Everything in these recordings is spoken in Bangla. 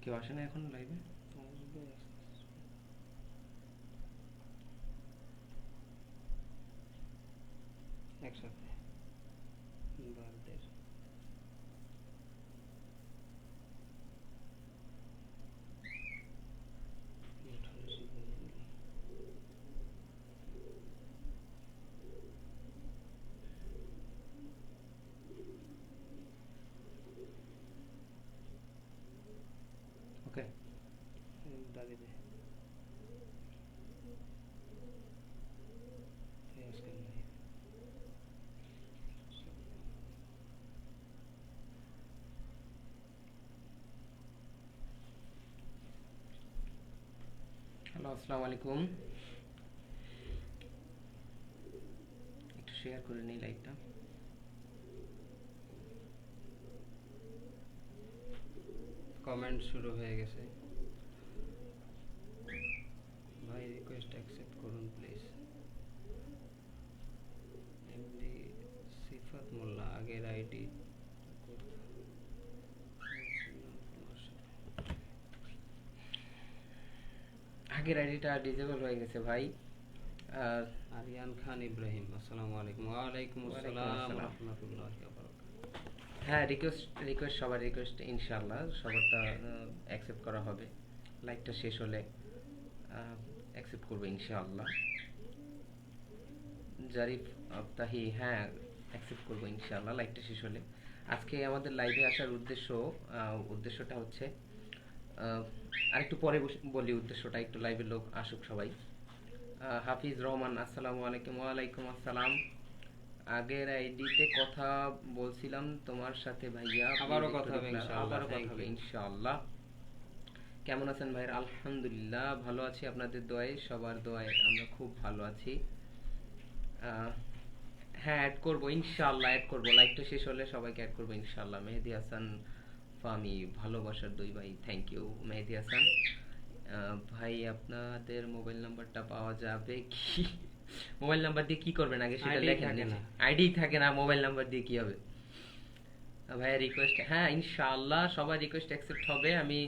কেউ আসে না এখন লাইভে? একসাথে বালদের ওকে দাবি দে আজকে নাই। হ্যালো, আসসালামু আলাইকুম। একটু শেয়ার করে নিই লাইভটা। কমেন্ট শুরু হয়ে গেছে। ভাই রিকোয়েস্ট অ্যাকসেপ্ট করুন প্লিজ। এমডি সিফাত মোল্লা আগের আইডি আগের আইডিটা ডিসেবল হয়ে গেছে ভাই। আর আরিয়ান খান ইব্রাহিম, আসসালামু আলাইকুম। ওয়ালাইকুম আসসালাম রাহমাতুল্লাহি ওয়া বারাকাতুহু। হ্যাঁ, রিকোয়েস্ট সবার রিকোয়েস্ট ইনশাআল্লাহ সবারটা অ্যাকসেপ্ট করা হবে। লাইভটা শেষ হলে অ্যাকসেপ্ট করবো ইনশাআল্লাহ। জারিফ আফতাহি, হ্যাঁ অ্যাকসেপ্ট করবো ইনশাআল্লাহ লাইভটা শেষ হলে। আজকে আমাদের লাইভে আসার উদ্দেশ্যটা হচ্ছে আরেকটু পরে বলি উদ্দেশ্যটা, একটু লাইভের লোক আসুক সবাই। হাফিজ রহমান, আসসালামু আলাইকুম। ওয়ালাইকুম আসসালাম। আগের আইডিতে কথা বলছিলাম তোমার সাথে ভাইয়া, আবারও কথা হবে ইনশাআল্লাহ। কেমন আছেন ভাইয়া? আলহামদুলিল্লাহ ভালো আছি, আপনাদের দোয়ায়, সবার দোয়ায় আমরা খুব ভালো আছি। হ্যাঁ অ্যাড করবো ইনশাআল্লাহ, অ্যাড করবো। লাইভটা শেষ হলে সবাইকে অ্যাড করবো ইনশাআল্লাহ। মেহেদি হাসান ফামি, ভালোবাসার দুই ভাই, থ্যাংক ইউ মেহেদি হাসান ভাই। আপনাদের মোবাইল নাম্বারটা পাওয়া যাবে কি? মোবাইল নাম্বার দিয়ে কি করবেন আগে সেটা লেখেন। আইডি থাকে না, মোবাইল নাম্বার দিয়ে কি হবে ভাইয়া? রিকোয়েস্ট, হ্যাঁ ইনশাআল্লাহ সবার রিকোয়েস্ট অ্যাকসেপ্ট হবে। আমি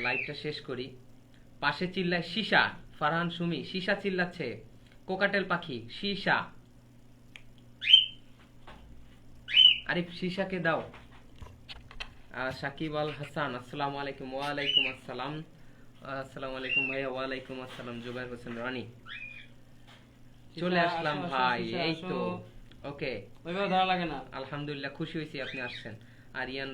লাইভটা শেষ করি। পাশে চিল্লায় শিশা, ফারহান সুমি, শিশা চিল্লাচ্ছে, কোকাটেল পাখি, শিশা, আরিফ শিশাকে দাও। সাকিব আল হাসান, আসসালামু আলাইকুম। ওয়ালাইকুম আসসালাম। আসসালামু আলাইকুম ভাইয়া। ওয়ালাইকুম আসসালাম। জুবাইর হোসেন রানী, চলে আসলাম ভাই, এই তো ওকে। ওইভাবে ধরা লাগে না। আলহামদুলিল্লাহ, খুশি হয়েছি আপনি আসছেন। আরিয়ান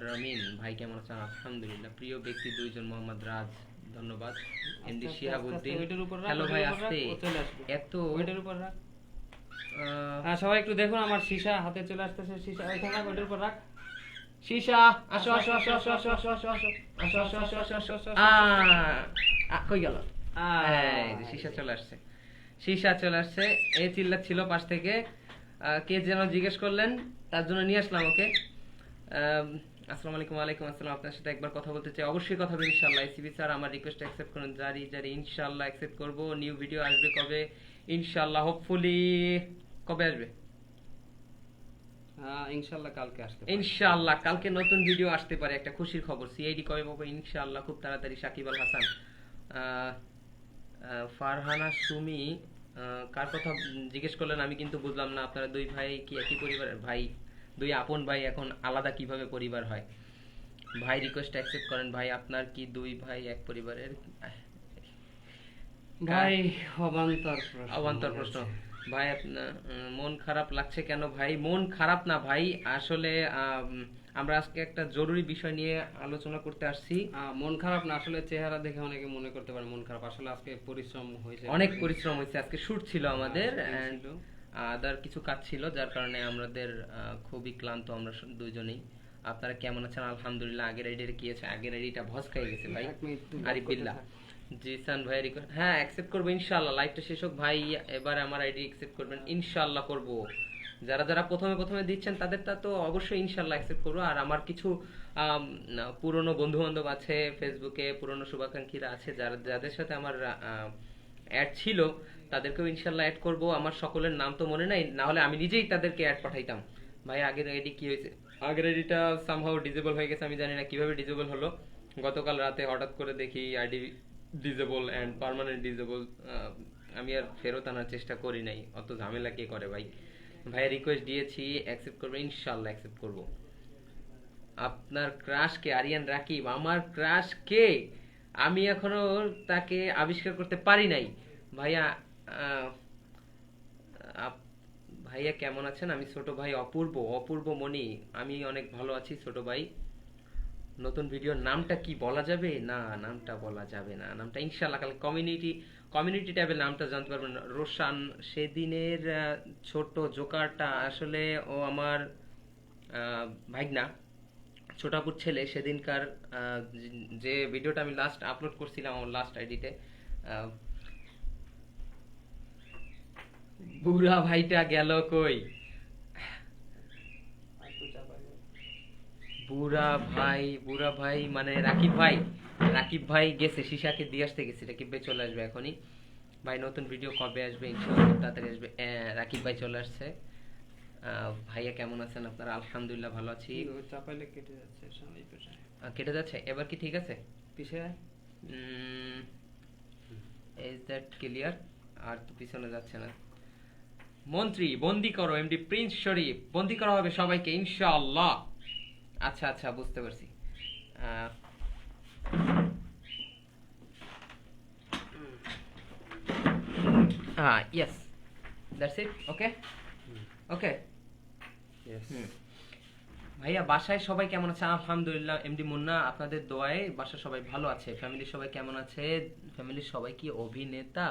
রামিন ভাই কেমন আছেন? আলহামদুলিল্লাহ। প্রিয় ব্যক্তি দুইজন, মোহাম্মদ রাজ, ধন্যবাদ। এমডি শিহাবুদ্দিন, হ্যালো ভাই। আসতে এত ওইটার উপর রাখ। সবাই একটু দেখুন, আমার শিশা হাতে চলে আসতেছে। শিশা ওইখানে রাখ, ওইটার উপর রাখ। শিশা আসো আসো আসো আসো আসো আসো আসো আসো আসো আসো আসো আসো আসো আসো। কই গেল? এই যে শিশা চলে আসছে, শিশা চলে আসছে। এই চিল্লাচ্ছিল পাশ থেকে, কে যেন জিজ্ঞেস করলেন, তার জন্য নিয়ে আসলাম ওকে। আসসালামু আলাইকুম। ওয়ালাইকুম আসসালাম। আপনার সাথে একবার কথা বলতে চাই। অবশ্যই কথা হবে ইনশাআল্লাহ। এসিবি স্যার আমার রিকোয়েস্ট অ্যাকসেপ্ট করুন। জারি জারি, ইনশাআল্লাহ অ্যাকসেপ্ট করব। নিউ ভিডিও আসবে কবে? ইনশাআল্লাহ, হোপফুলি কবে আসবে? ইনশাআল্লাহ কালকে আসতে পারে। ইনশাআল্লাহ কালকে নতুন ভিডিও আসতে পারে, একটা খুশির খবর। সিআইডি কবে পাবো? ইনশাআল্লাহ খুব তাড়াতাড়ি। সাকিব আল হাসান, ফারহানা সুমি, কার কথা জিজ্ঞেস করলেন আমি কিন্তু বুঝলাম না। আপনারা দুই ভাই কি একই পরিবারের ভাই? দুই আপন ভাই এখন আলাদা কিভাবে পরিবার হয়? ভাই রিকোয়েস্ট অ্যাকসেপ্ট করেন। ভাই আপনার কি দুই ভাই এক পরিবারের? ভাই অবান্তর প্রশ্ন। ভাই আপনার মন খারাপ লাগছে কেন? ভাই মন খারাপ না ভাই, আসলে আমরা আজকে একটা জরুরি বিষয় নিয়ে আলোচনা করতে আসছি। মন খারাপ না, আসলে চেহারা দেখে অনেকে মনে করতে পারে মন খারাপ। আসলে আজকে পরিশ্রম হয়েছে, অনেক পরিশ্রম হয়েছে। আজকে শুট ছিল আমাদের, আদার কিছু কাজ ছিল, যার কারণে আমাদের খুবই ক্লান্ত আমরা দুইজনেই। আপনারা কেমন আছেন? আলহামদুলিল্লাহ। আগের আইডিটা কি আছে? আগের আইডিটা ভস খাই গেছে ভাই। আরিফ বিল্লাহ, জিসান ভাই রিকোয়েস্ট, হ্যাঁ অ্যাকসেপ্ট করবো ইনশাআল্লাহ। লাইভটা শেষ হোক ভাই, এবার আমার আইডি অ্যাকসেপ্ট করবেন ইনশাআল্লাহ। করব যারা যারা প্রথমে প্রথমে দিচ্ছেন তাদেরটা তো অবশ্যই ইনশাল্লাহ অ্যাকসেপ্ট করবো। আর আমার কিছু পুরনো বন্ধু বান্ধব আছে ফেসবুকে, পুরনো শুভাকাঙ্ক্ষীরা আছে যারা যাদের সাথে আমার অ্যাড ছিল, তাদেরকেও ইনশাল্লাহ অ্যাড করব। আমার সকলের নাম তো মনে নাই, না হলে আমি নিজেই তাদেরকে অ্যাড পাঠাইতাম। ভাই আগের আইডি কি হয়েছে, আগের আইডিটা সামহাউ ডিজেবল হয়ে গেছে, আমি জানি না কিভাবে ডিজেবল হলো। গতকাল রাতে হঠাৎ করে দেখি ID disable and permanent disable. আমি আর ফেরত আনার চেষ্টা করি নাই, অত ঝামেলা কে করে ভাই। ভাইয়া রিকোয়েস্ট দিয়েছি, অ্যাকসেপ্ট করবে ইনশাল্লাহ অ্যাকসেপ্ট করব। আপনার ক্রাশ কে? আরিয়ান রাকিব আমার ক্রাশ কে? আমি এখনো তাকে আবিষ্কার করতে পারি নাই। ভাইয়া ভাইয়া কেমন আছেন? আমি ছোট ভাই অপূর্ব, অপূর্ব মণি। আমি অনেক ভালো আছি ছোট ভাই। নতুন ভিডিওর নামটা কি বলা যাবে? না, নামটা বলা যাবে না। নামটা ইনশাআল্লাহ কাল কমিউনিটি ট্যাবে নামটা জানতে পারবেন। রোশান সেদিনের ছোট জোকারটা আসলে ও আমার ভাইগনা, ছোটাপুর ছেলে। সেদিনকার যে ভিডিওটা আমি লাস্ট আপলোড করছিলাম আমার লাস্ট আইডিতে, বুড়া ভাইটা গেল কই? বুড়া ভাই মানে রাকিব ভাই। রাকিব ভাই গেছে, শিশাকে দিয়ে আসতে গেছে। রাকিব ভাই চলে আসবে এখনই। ভাই নতুন ভিডিও কবে আসবে? ইনশাআল্লাহ খুব তাড়াতাড়ি আসবে। রাকিব ভাই চলে আসছে। ভাইয়া কেমন আছেন আপনারা? আলহামদুলিল্লাহ ভালো আছি। চাপাইলে কেটে যাচ্ছে, কেটে যাচ্ছে, এবার কি ঠিক আছে? পিছে ইজ দ্যাট ক্লিয়ার? আর তো পিছনে যাচ্ছে না। মন্ত্রী বন্দি করো, এমডি প্রিন্স শরীফ বন্দি করা হবে সবাইকে ইনশাআল্লাহ। আচ্ছা আচ্ছা বুঝতে পারছি। Yes, that's it. Okay okay. ভাইয়া বাসায় সবাই কেমন আছে? আলহামদুলিল্লাহ এমডি মুন্না, আপনাদের দোয়ায় বাসায় সবাই ভালো আছে। ফ্যামিলির সবাই কেমন আছে? ফ্যামিলির সবাই কি অভিনেতা?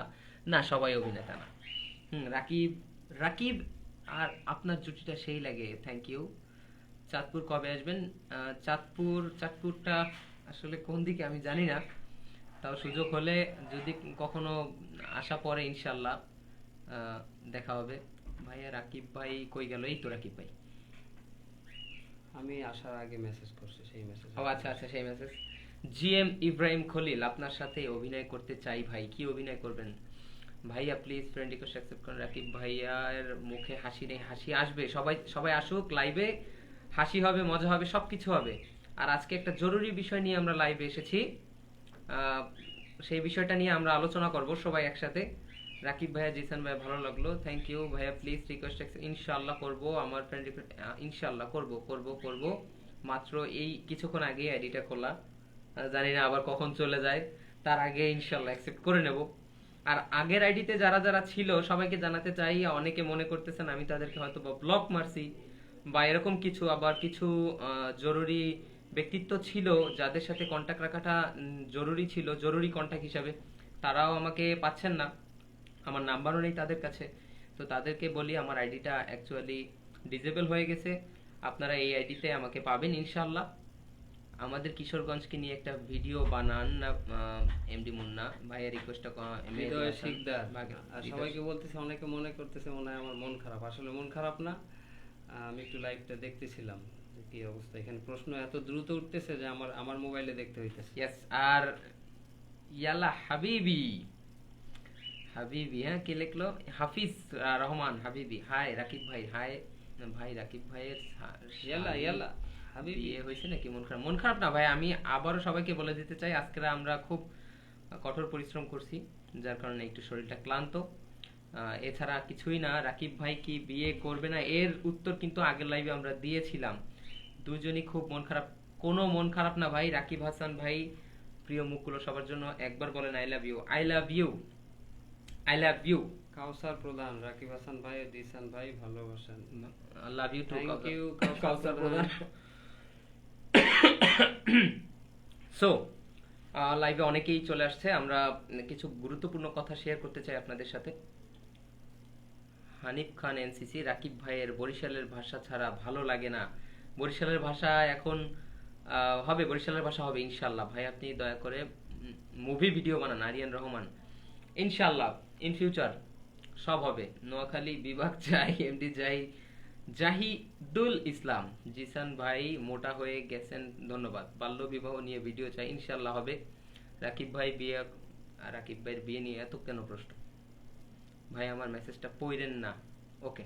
না, সবাই অভিনেতা না। রাকিব রাকিব আর আপনার জুটিটা সেই লাগে। Thank you. চাঁদপুর কবে আসবেন? চাঁদপুরটা আসলে কোন দিকে আমি জানি না, তাও সুযোগ হলে যদি কখনো আসা পরে ইনশাল্লাহ দেখা হবে। ভাইয়া রাকিব ভাই কই গেল? এই তো রাকিব ভাই, আমি আসার আগে মেসেজ করছি, সেই মেসেজ। ও আচ্ছা আচ্ছা, সেই মেসেজ। জিএম ইব্রাহিম খলিল, আপনার সাথে অভিনয় করতে চাই ভাই, কি অভিনয় করবেন? ভাইয়া প্লিজ ফ্রেন্ড রিকোয়েস্ট অ্যাকসেপ্ট করুন। রাকিব ভাইয়ার মুখে হাসি নেই, হাসি আসবে। সবাই সবাই আসুক লাইভে, হাসি হবে, মজা হবে, সবকিছু হবে। আর আজকে একটা জরুরি বিষয় নিয়ে আমরা লাইভে এসেছি, সেই বিষয়টা নিয়ে আমরা আলোচনা করব সবাই একসাথে। রাকিব ভাইয়া, জিসান ভাইয়া ভালো লাগলো, থ্যাংক ইউ ভাইয়া। প্লিজ রিকোয়েস্ট ইনশাআল্লাহ করব, আমার ফ্রেন্ড ইনশাআল্লাহ করব। মাত্র এই কিছুক্ষণ আগে আইডিটা খোলা, জানি না আবার কখন চলে যায়, তার আগে ইনশাআল্লাহ অ্যাকসেপ্ট করে নেব। আর আগের আইডিতে যারা যারা ছিল সবাইকে জানাতে চাই, অনেকে মনে করতেছেন আমি তাদেরকে হয়তো বা ব্লক মারছি বা এরকম কিছু। আবার কিছু জরুরি ব্যক্তিত্ব ছিল যাদের সাথে কন্ট্যাক্ট রাখাটা জরুরি ছিল, জরুরি কন্ট্যাক্ট হিসাবে, তারাও আমাকে পাচ্ছেন না, আমার নাম্বারও নেই তাদের কাছে। তো তাদেরকে বলি আমার আইডিটা অ্যাকচুয়ালি ডিজেবল হয়ে গেছে, আপনারা এই আইডিতে আমাকে পাবেন ইনশাআল্লাহ। আমাদের কিশোরগঞ্জকে নিয়ে একটা ভিডিও বানান এমডি মুন্না ভাইয়ের রিকোয়েস্টটা শিকদার। আর সবাইকে বলতেছে, অনেকে মনে করতেছে মনে হয় আমার মন খারাপ, আসলে মন খারাপ না। আমি একটু লাইভটা দেখতেছিলাম কি অবস্থা, এখানে প্রশ্ন এত দ্রুত উঠতেছে যে আমার মোবাইলে দেখতে হইতেছে। ইয়েস। আর ইয়ালা হাবিবি, হ্যাঁ কি লিখলো? হাফিজ রহমান হাবিবি, হাই রাকিব ভাই। হাই ভাই, রাকিব ভাইয়ের ইয়ালা হাবিবি হয়েছে নাকি? মন খারাপ না ভাই, আমি আবারও সবাইকে বলে দিতে চাই আজকে আমরা খুব কঠোর পরিশ্রম করছি, যার কারণে একটু শরীরটা ক্লান্ত, এছাড়া কিছুই না। রাকিব ভাই কি বিয়ে করবে না, এর উত্তর কিন্তু আগের লাইভে আমরা দিয়েছিলাম। দুজনই খুব মন খারাপ। কোনো মন খারাপ না ভাই। রাকিব হাসান ভাই, প্রিয় মুখগুলো সবার জন্য একবার বলেন I love you, I love you, I love you. Kawsar Prodhan, Rakib Hasan ভাই, দিসান ভাই ভালোবাসেন, love you too. Thank you Kawsar Prodhan. So লাইভে অনেকেই চলে আসছে, আমরা কিছু গুরুত্বপূর্ণ কথা শেয়ার করতে চাই আপনাদের সাথে। হানিফ খান এনসিসি, রাকিব ভাইয়ের বরিশালের ভাষা ছাড়া ভালো লাগে না। বরিশালের ভাষা এখন হবে, বরিশালের ভাষা হবে ইনশাআল্লাহ। ভাই আপনি দয়া করে মুভি ভিডিও বানান। আরিয়ান রহমান, ইনশাআল্লাহ ইন ফিউচার সব হবে। নোয়াখালী বিভাগ চাই, এমডি যাই, জাহিদুল ইসলাম, জিসান ভাই মোটা হয়ে গেছেন, ধন্যবাদ। বাল্য বিবাহ নিয়ে ভিডিও চাই, ইনশাল্লাহ হবে। রাকিব ভাইয়ের বিয়ে নিয়ে এত কেন প্রশ্ন? ভাই আমার মেসেজটা পড়েন না, ওকে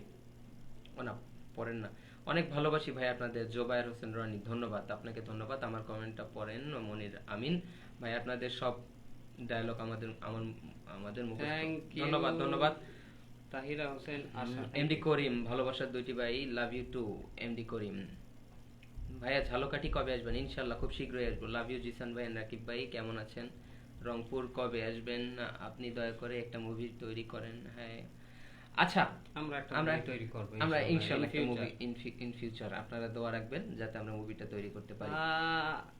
না পড়েন না। অনেক ভালোবাসি ভাই আপনাদের। জোবায়ের হোসেন রনি, ধন্যবাদ আপনাকে, ধন্যবাদ। আমার কমেন্টটা পড়েন। মনির আমিন ভাই, আপনাদের সব ডায়লগ আমাদের মুখস্থ। ধন্যবাদ ধন্যবাদ। তাহিরা হোসেন আশা, এমডি করিম, ভালোবাসার দুইটি ভাই, লাভ ইউ টু এমডি করিম। ভাইয়া ঝালকাঠি কবে আসবেন? ইনশাল্লাহ খুব শীঘ্রই আসবো। লাভ ইউ জিসান ভাই। রাকিব ভাই কেমন আছেন? রংপুর কবে আসবেন? আপনি দয়া করে একটা মুভি তৈরি করেন। হ্যাঁ আচ্ছা, আমরা তৈরি করব আমরা ইনশাআল্লাহ একটা মুভি ইন ফিউচার আপনারা দোয়া রাখবেন যাতে আমরা মুভিটা তৈরি করতে পারি।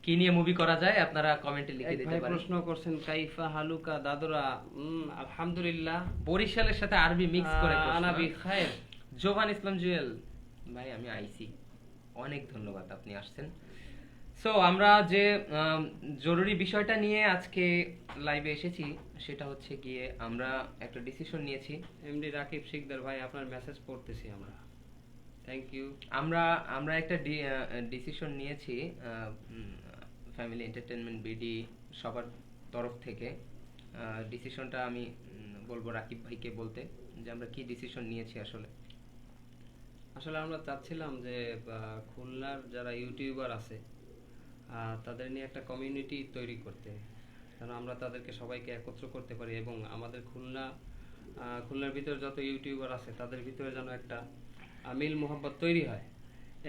কি নিয়ে মুভি করা যায় আপনারা কমেন্টে লিখে দিতে পারেন। প্রশ্ন করছেন কাইফা হালুকা দাদুরা, আলহামদুলিল্লাহ। বরিশালের সাথে আরবি মিক্স করে প্রশ্ন। আনা বিখায়ের। জোবান ইসলাম জুয়েল ভাই, আমি আইসি, অনেক ধন্যবাদ আপনি আসছেন। সো আমরা যে জরুরি বিষয়টা নিয়ে আজকে লাইভে এসেছি সেটা হচ্ছে গিয়ে আমরা একটা ডিসিশন নিয়েছি। এমডি রাকিব শিকদার ভাই, আপনার মেসেজ পড়তেছি আমরা, থ্যাংক ইউ। আমরা একটা ডিসিশন নিয়েছি ফ্যামিলি এন্টারটেইনমেন্ট বিডি সবার তরফ থেকে। ডিসিশনটা আমি বলবো রাকিব ভাইকে বলতে, যে আমরা কি ডিসিশন নিয়েছি। আসলে আমরা চাচ্ছিলাম যে খুলনার যারা ইউটিউবার আছে তাদের নিয়ে একটা কমিউনিটি তৈরি করতে, যেন আমরা তাদেরকে সবাইকে একত্র করতে পারি এবং আমাদের খুলনার ভিতরে যত ইউটিউবার আছে তাদের ভিতরে যেন একটা মিল মোহাব্বত তৈরি হয়,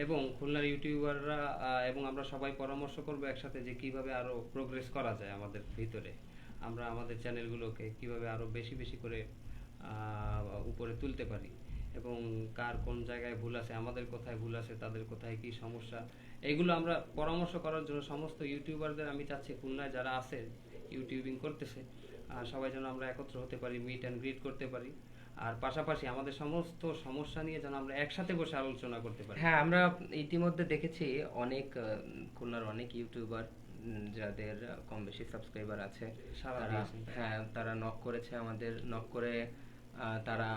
এবং খুলনার ইউটিউবাররা এবং আমরা সবাই পরামর্শ করব একসাথে যে কিভাবে আরো প্রোগ্রেস করা যায় আমাদের ভিতরে, আমরা আমাদের চ্যানেলগুলোকে কিভাবে আরো বেশি বেশি করে উপরে তুলতে পারি, এবং কার কোন জায়গায় ভুল আছে, আমাদের কোথায় ভুল আছে, তাদের কোথায় কি সমস্যা, এইগুলো আমরা পরামর্শ করার জন্য সমস্ত ইউটিউবারদের আমি চাচ্ছি খুলনায় যারা আছে ইউটিউবিং করতেছে সবাই যেন আমরা একত্র হতে পারি, মিট অ্যান্ড গ্রিট করতে পারি, আর পাশাপাশি আমাদের সমস্ত সমস্যা নিয়ে যেন আমরা একসাথে বসে আলোচনা করতে পারি। হ্যাঁ, আমরা ইতিমধ্যে দেখেছি অনেক খুলনার অনেক ইউটিউবার যাদের কম বেশি সাবস্ক্রাইবার আছে, তারা নক করেছে, আমাদের নক করে তারা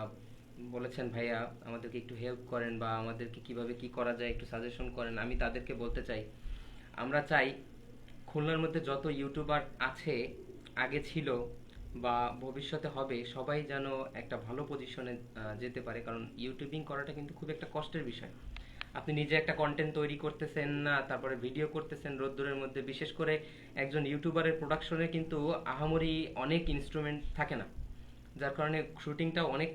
বলেছেন ভাইয়া আমাদেরকে একটু হেল্প করেন বা আমাদেরকে কিভাবে কি করা যায় একটু সাজেশন করেন। আমি তাদেরকে বলতে চাই, আমরা চাই খুলনার মধ্যে যত ইউটিউবার আছে, আগে ছিল বা ভবিষ্যতে হবে, সবাই যেন একটা ভালো পজিশনে যেতে পারে, কারণ ইউটিউবিং করাটা কিন্তু খুব একটা কষ্টের বিষয়। আপনি নিজে একটা কন্টেন্ট তৈরি করতেছেন না, তারপরে ভিডিও করতেছেন রোদ্দুরের মধ্যে, বিশেষ করে একজন ইউটিউবারের প্রোডাকশনে কিন্তু আহামরি অনেক ইনস্ট্রুমেন্ট থাকে না, যার কারণে শুটিংটা অনেক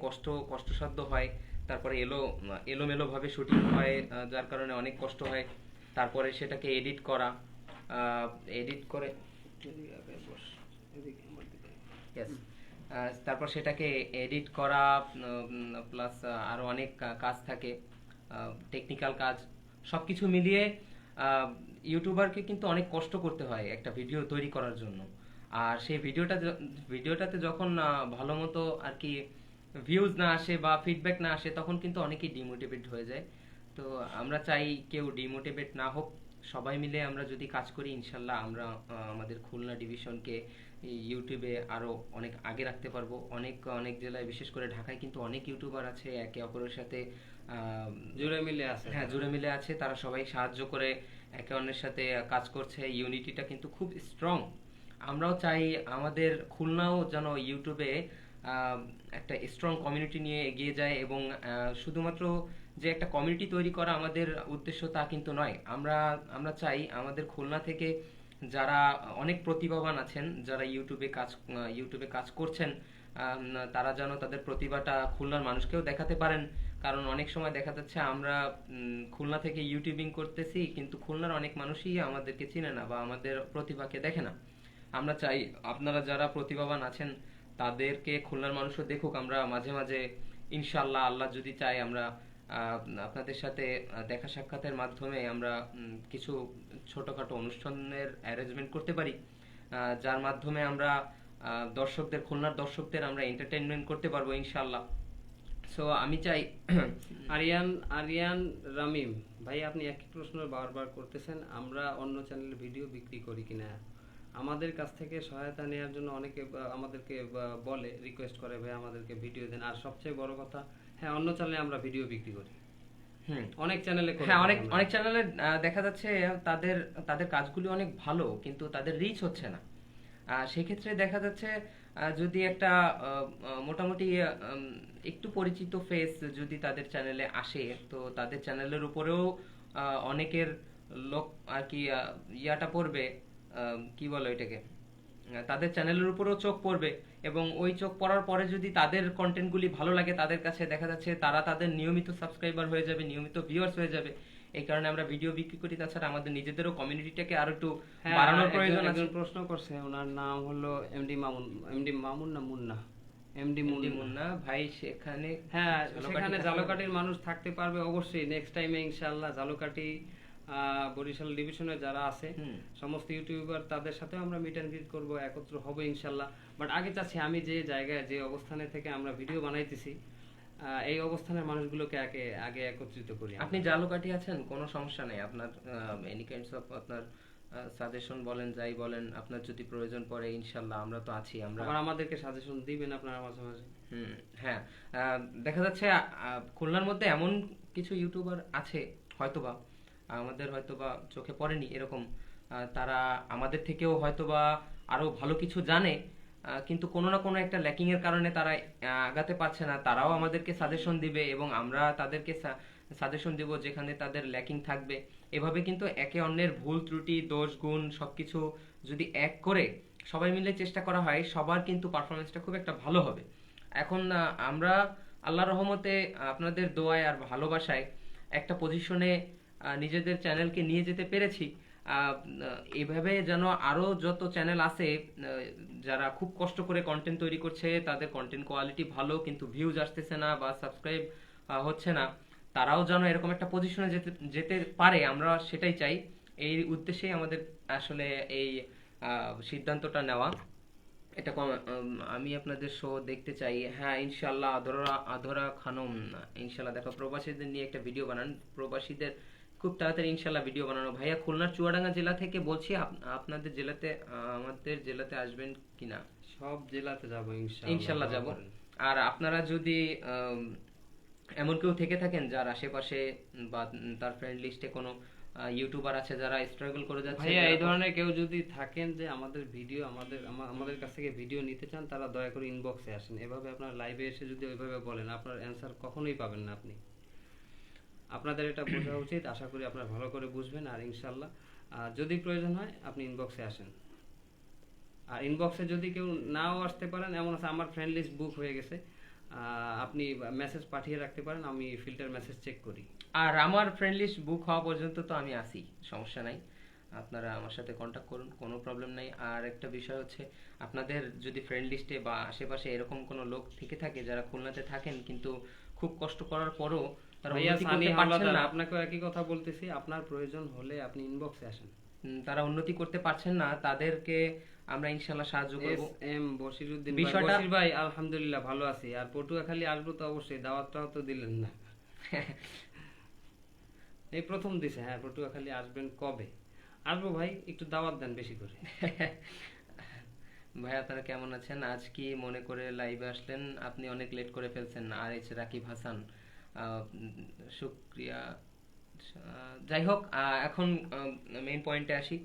কষ্টসাধ্য হয়, তারপরে এলোমেলো ভাবে শুটিং হয়, যার কারণে অনেক কষ্ট হয়, তারপরে সেটাকে এডিট করে তারপর সেটাকে এডিট করা, প্লাস আরো অনেক কাজ থাকে, টেকনিক্যাল কাজ, সবকিছু মিলিয়ে ইউটিউবারকে কিন্তু অনেক কষ্ট করতে হয় একটা ভিডিও তৈরি করার জন্য। আর সেই ভিডিওটাতে যখন ভালো মতো আর কি ভিউজ না আসে বা ফিডব্যাক না আসে, তখন কিন্তু অনেকেই ডিমোটিভেট হয়ে যায়। তো আমরা চাই কেউ ডিমোটিভেট না হোক, সবাই মিলে আমরা যদি কাজ করি ইনশাল্লাহ আমরা আমাদের খুলনা ডিভিশনকে ইউটিউবে আরো অনেক আগে রাখতে পারবো। অনেক জেলায়, বিশেষ করে ঢাকায় কিন্তু অনেক ইউটিউবার আছে একে অপরের সাথে জুড়ে মিলে আছে, তারা সবাই সাহায্য করে একে অন্যের সাথে কাজ করছে, ইউনিটিটা কিন্তু খুব স্ট্রং। আমরাও চাই আমাদের খুলনাও যেন ইউটিউবে একটা স্ট্রং কমিউনিটি নিয়ে এগিয়ে যায়, এবং শুধুমাত্র যে একটা কমিউনিটি তৈরি করা আমাদের উদ্দেশ্য তা কিন্তু নয়। আমরা চাই আমাদের খুলনা থেকে যারা অনেক প্রতিভাবান আছেন, যারা ইউটিউবে কাজ করছেন, তারা যেন তাদের প্রতিভাটা খুলনার মানুষকেও দেখাতে পারেন, কারণ অনেক সময় দেখা যাচ্ছে আমরা খুলনা থেকে ইউটিউবিং করতেছি কিন্তু খুলনার অনেক মানুষই আমাদেরকে চিনে না বা আমাদের প্রতিভাকে দেখে না। আমরা চাই আপনারা যারা প্রতিভাবান আছেন তাদেরকে খুলনার মানুষও দেখুক। আমরা মাঝে মাঝে ইনশাআল্লাহ, আল্লাহ যদি চায়, আমরা আপনাদের সাথে দেখা সাক্ষাতের মাধ্যমে আমরা কিছু ছোটখাটো অনুষ্ঠানের অ্যারেঞ্জমেন্ট করতে পারি, যার মাধ্যমে আমরা খুলনার দর্শকদের আমরা এন্টারটেইনমেন্ট করতে পারবো ইনশাআল্লাহ। সো আমি চাই আরিয়ান রামিম ভাই, আপনি একই প্রশ্ন বারবার করতেছেন, আমরা অন্য চ্যানেলে ভিডিও বিক্রি করি কিনা। আমাদের কাছ থেকে সহায়তা নেওয়ার জন্য অনেকে আমাদেরকে বলে, রিকোয়েস্ট করে ভাই আমাদেরকে ভিডিও দেন, আর সবচেয়ে বড় কথা, হ্যাঁ অন্য চ্যানেলে আমরা ভিডিও বিক্রি করি। অনেক চ্যানেলে হ্যাঁ, অনেক অনেক চ্যানেলে দেখা যাচ্ছে তাদের তাদের কাজগুলি অনেক ভালো, কিন্তু তাদের রিচ হচ্ছে না। সেক্ষেত্রে দেখা যাচ্ছে যদি একটা মোটামুটি একটু পরিচিত ফেস যদি তাদের চ্যানেলে আসে, তো তাদের চ্যানেলের উপরেও অনেকের লোক আর কি ইয়াটা পড়বে, কি বলো এটাকে, তাদের চ্যানেলের উপরেও চোখ পড়বে, এবং ওই চোখ পড়ার পরে যদি তাদের কন্টেন্টগুলি ভালো লাগে তাদের কাছে, দেখা যাচ্ছে তারা তাদের নিয়মিত সাবস্ক্রাইবার হয়ে যাবে, নিয়মিত ভিউয়ার্স হয়ে যাবে। এই কারণে আমরা ভিডিও বিক্রি করি। তাছাড়া আমাদের নিজেদেরও কমিউনিটিটাকে আরো একটু বাড়ানোর প্রয়োজন আছে। প্রশ্ন করছে, ওনার নাম হলো এমডি মামুন, এমডি মামুন না মুন্না, এমডি মুন্না ভাই। সেখানে হ্যাঁ, সেখানে ঝালকাঠির মানুষ থাকতে পারবে অবশ্যই। নেক্সট টাইমে ইনশাআল্লাহ ঝালকাঠি বরিশাল ডিভিশনে যারা আছে সমস্ত ইউটিউবার, তাদের সাথে আমরা মিট এন্ড গ্রিট করবো, একত্র হবো ইনশাআল্লাহ। বাট আগে চাচ্ছি আমি যে জায়গায় যে অবস্থানে থেকে আমরা ভিডিও বানাইতেছি, এই অবস্থানের মানুষগুলোকে আগে একত্রিত করি। আপনি ঝালকাঠি আছেন, কোনো সমস্যা নেই। আপনার এনি কাইন্ডস অফ আপনার সাজেশন বলেন, যাই বলেন, আপনার যদি প্রয়োজন পড়ে ইনশাআল্লাহ আমরা তো আছি। আমরা আমাদেরকে সাজেশন দিবেন আপনারা মাঝে মাঝে। হ্যাঁ, দেখা যাচ্ছে খুলনার মধ্যে এমন কিছু ইউটিউবার আছে হয়তোবা আমাদের হয়তোবা চোখে পড়েনি এরকম, তারা আমাদের থেকেও হয়তোবা আরো ভালো কিছু জানে, কিন্তু কোনো না কোনো একটা ল্যাকিং এর কারণে তারা আগাতে পারছে না। তারাও আমাদেরকে সাজেশন দিবে এবং আমরা তাদেরকে সাজেশন দিব যেখানে তাদের ল্যাকিং থাকবে। এভাবে কিন্তু একে অন্যের ভুল ত্রুটি, দোষ গুণ সবকিছু যদি এক করে সবাই মিলে চেষ্টা করা হয়, সবার কিন্তু পারফরমেন্সটা খুব একটা ভালো হবে। এখন আমরা আল্লাহর রহমতে আপনাদের দোয়ায় আর ভালোবাসায় একটা পজিশনে নিজেদের চ্যানেলকে নিয়ে যেতে পেরেছি। এভাবে যেন আরো যত চ্যানেল আছে যারা খুব কষ্ট করে কন্টেন্ট তৈরি করছে, তাদের কন্টেন্ট কোয়ালিটি ভালো কিন্তু ভিউজ আসতেছে না বা সাবস্ক্রাইব হচ্ছে না, তারাও যেন এরকম একটা পজিশনে যেতে যেতে পারে, আমরা সেটাই চাই। এই উদ্দেশ্যেই আমাদের আসলে এই সিদ্ধান্তটা নেওয়া। এটা আমি আপনাদের শো দেখতে চাই। হ্যাঁ ইনশাল্লাহ, আধরা খানম ইনশাল্লাহ দেখো, প্রবাসীদের নিয়ে একটা ভিডিও বানান, প্রবাসীদের খুব তাড়াতাড়ি ইনশাল্লাহ ভিডিও বানানো। ভাইয়া খুলনার চুয়াডাঙ্গা জেলা থেকে বলছি, আপনাদের জেলাতে আমাদের জেলাতে আসবেন কিনা? সব জেলাতে যাব ইনশাল্লাহ যাব। আর আপনারা যদি এমন কেউ থেকে থাকেন যার আশেপাশে বা তার ফ্রেন্ড লিস্টে কোনো ইউটিউবার আছে যারা স্ট্রাগল করে যাচ্ছে, ভাইয়া এই ধরনের কেউ যদি থাকেন যে আমাদের ভিডিও আমাদের কাছ থেকে ভিডিও নিতে চান, তারা দয়া করে ইনবক্সে আসেন। এভাবে আপনার লাইভে এসে যদি ওইভাবে বলেন, আপনার অ্যানসার কখনোই পাবেন না আপনি। আপনাদের এটা বোঝা উচিত, আশা করি আপনারা ভালো করে বুঝবেন। আর ইনশাআল্লাহ যদি প্রয়োজন হয় আপনি ইনবক্সে আসেন। আর ইনবক্সে যদি কেউ নাও আসতে পারেন, এমন আছে আমার ফ্রেন্ড লিস্ট বুক হয়ে গেছে, আপনি মেসেজ পাঠিয়ে রাখতে পারেন, আমি ফিল্টার মেসেজ চেক করি। আর আমার ফ্রেন্ড লিস্ট বুক হওয়া পর্যন্ত তো আমি আসি, সমস্যা নাই, আপনারা আমার সাথে কন্ট্যাক্ট করুন, কোনো প্রবলেম নাই। আর একটা বিষয় হচ্ছে, আপনাদের যদি ফ্রেন্ড লিস্টে বা আশেপাশে এরকম কোনো লোক থেকে থাকে যারা খুলনাতে থাকেন কিন্তু খুব কষ্ট করার পরও তারা উন্নতি করতে পারছেন না, আপনাকেও একই কথা বলতেছি, আপনার প্রয়োজন হলে আপনি ইনবক্সে আসেন। তারা উন্নতি করতে পারছেন না, তাদেরকে আমরা ইনশাআল্লাহ সাহায্য করব। এম বশিরউদ্দিন বশির ভাই, আলহামদুলিল্লাহ ভালো আছি। আর পটুয়াখালী আসবো তো অবশ্যই, দাওয়াতটাও তো দিলেন না। এই প্রথম দিছে। হ্যাঁ, পটুয়াখালী আসবেন কবে? আসবো ভাই, একটু দাওয়াত দেন বেশি করে। ভাই আপনারা কেমন আছেন? আজ কি মনে করে লাইভে আসলেন? আপনি অনেক লেট করে ফেলছেন। আর এইচ রাকিব হাসান, শুকরিয়া। যাই হোক, এখন মেইন পয়েন্টে আসি।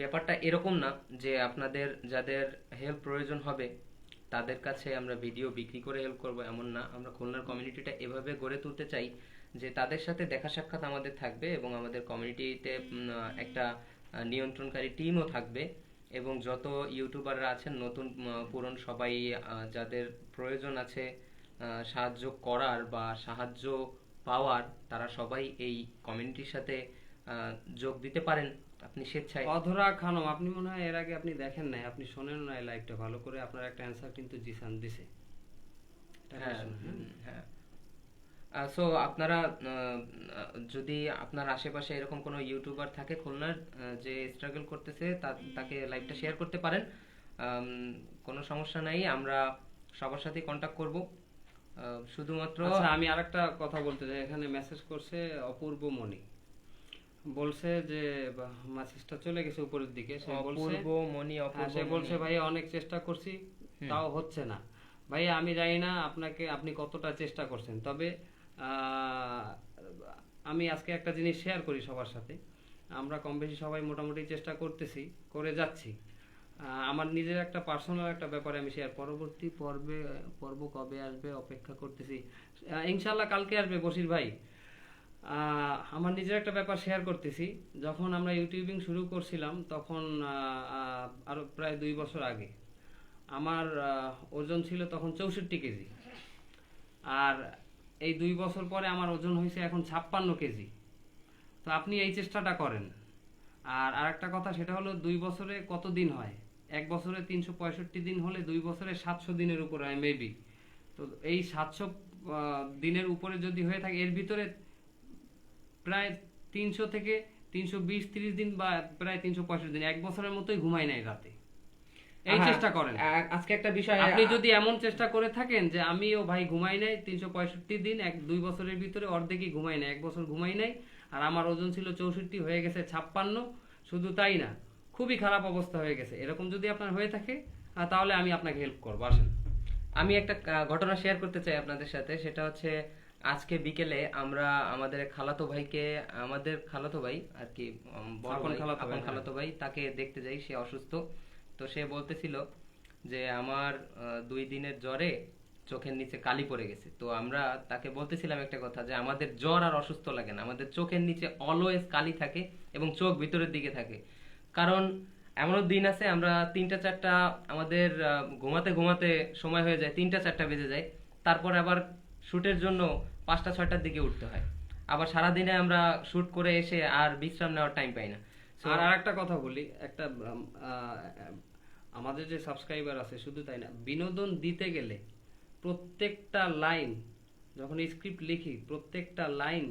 ব্যাপারটা এরকম না যে আপনাদের যাদের হেল্প প্রয়োজন হবে তাদের কাছে আমরা ভিডিও বিক্রি করে হেল্প করব, এমন না। আমরা খুলনার কমিউনিটিটা এভাবে গড়ে তুলতে চাই যে তাদের সাথে দেখা সাক্ষাৎ আমাদের থাকবে এবং আমাদের কমিউনিটিতে একটা নিয়ন্ত্রণকারী টিমও থাকবে, এবং যত ইউটিউবাররা আছেন নতুন পুরনো সবাই যাদের প্রয়োজন আছে সাহায্য করার বা সাহায্য পাওয়ার, তারা সবাই এই কমিউনিটির সাথে যোগ দিতে পারেন আপনি স্বেচ্ছায়। অধরা খানম, আপনি মনে হয় এর আগে আপনি দেখেন নাই, আপনি শোনেন না এই লাইভটা ভালো করে। আপনার একটা অ্যানসার কিন্তু জিসান দিছে। হ্যাঁ, সো আপনারা যদি আপনার আশেপাশে এরকম কোনো ইউটিউবার থাকে খুলনার যে স্ট্রাগল করতেছে, তাকে লাইভটা শেয়ার করতে পারেন, কোনো সমস্যা নাই। আমরা সবার সাথে কন্টাক্ট করব। শুধুমাত্র আমি আরেকটা কথা বলতে চাই, এখানে মেসেজ করছে অপূর্ব মণি, বলছে যে মেসেজটা চলে গেছে উপরের দিকে। সে বলছে ভাই অনেক চেষ্টা করছি তাও হচ্ছে না। ভাই আমি জানি না আপনি কতটা চেষ্টা করছেন, তবে আমি আজকে একটা জিনিস শেয়ার করি সবার সাথে। আমরা কম বেশি সবাই মোটামুটি চেষ্টা করতেছি, করে যাচ্ছি। আমার নিজের একটা পার্সোনাল একটা ব্যাপারে আমি শেয়ার, পরবর্তী পর্ব কবে আসবে অপেক্ষা করতেছি। ইনশাল্লাহ কালকে আসবে বশির ভাই। আমার নিজের একটা ব্যাপার শেয়ার করতেছি। যখন আমরা ইউটিউবিং শুরু করছিলাম তখন আরো প্রায় 2 বছর আগে আমার ওজন ছিল তখন 64 কেজি। আর এই 2 বছর পরে আমার ওজন হয়েছে এখন 56 কেজি। তো আপনি এই চেষ্টাটা করেন। আর আরেকটা কথা, সেটা হলো 2 বছরে কত দিন হয়? 1 বছরে 365 দিন হলে 2 বছরে 700 দিনের উপরে হয় মেবি। তো এই 700 দিনের উপরে যদি হয়ে থাকে, এর ভিতরে প্রায় 300 থেকে 320-30 দিন বা প্রায় 365 দিন, 1 বছরের মতোই ঘুমাই নাই রাতে। এই চেষ্টা করেন। আজকে একটা বিষয়, আপনি যদি এমন চেষ্টা করে থাকেন যে আমিও ভাই ঘুমাই নাই 365 দিন, 2 বছরের ভিতরে অর্ধেকই ঘুমাই নাই, 1 বছর ঘুমাই নাই, আর আমার ওজন ছিল 64 হয়ে গেছে 56, শুধু তাই না খুবই খারাপ অবস্থা হয়ে গেছে, এরকম যদি আপনার হয়ে থাকে তাহলে আমি আপনাকে হেল্প করবো। আসেন। আমি একটা ঘটনা শেয়ার করতে চাই আপনাদের সাথে। সেটা হচ্ছে আজকে বিকেলে আমরা আমাদের খালাতো ভাইকে, আমাদের খালাতো ভাই আর কি, আপন খালাতো ভাই, তাকে দেখতে যাই। সে অসুস্থ। তো সে বলতেছিল যে আমার 2 দিনের জ্বরে চোখের নিচে কালি পড়ে গেছে। তো আমরা তাকে বলতেছিলাম একটা কথা, যে আমাদের জ্বর আর অসুস্থ লাগে না, আমাদের চোখের নিচে অলওয়েজ কালি থাকে এবং চোখ ভিতরের দিকে থাকে। কারণ এমনও দিন আছে আমরা 3টা-4টা, আমাদের ঘুমাতে ঘুমাতে সময় হয়ে যায়, 3টা-4টা বেজে যায়। তারপরে আবার শুটের জন্য 5টা-6টার দিকে উঠতে হয়। আবার সারাদিনে আমরা শুট করে এসে আর বিশ্রাম নেওয়ার টাইম পাই না। আর একটা কথা বলি, একটা আমাদের যে সাবস্ক্রাইবার আছে, শুধু তাই না, বিনোদন দিতে গেলে প্রত্যেকটা লাইন, যখন স্ক্রিপ্ট লিখি, প্রত্যেকটা লাইন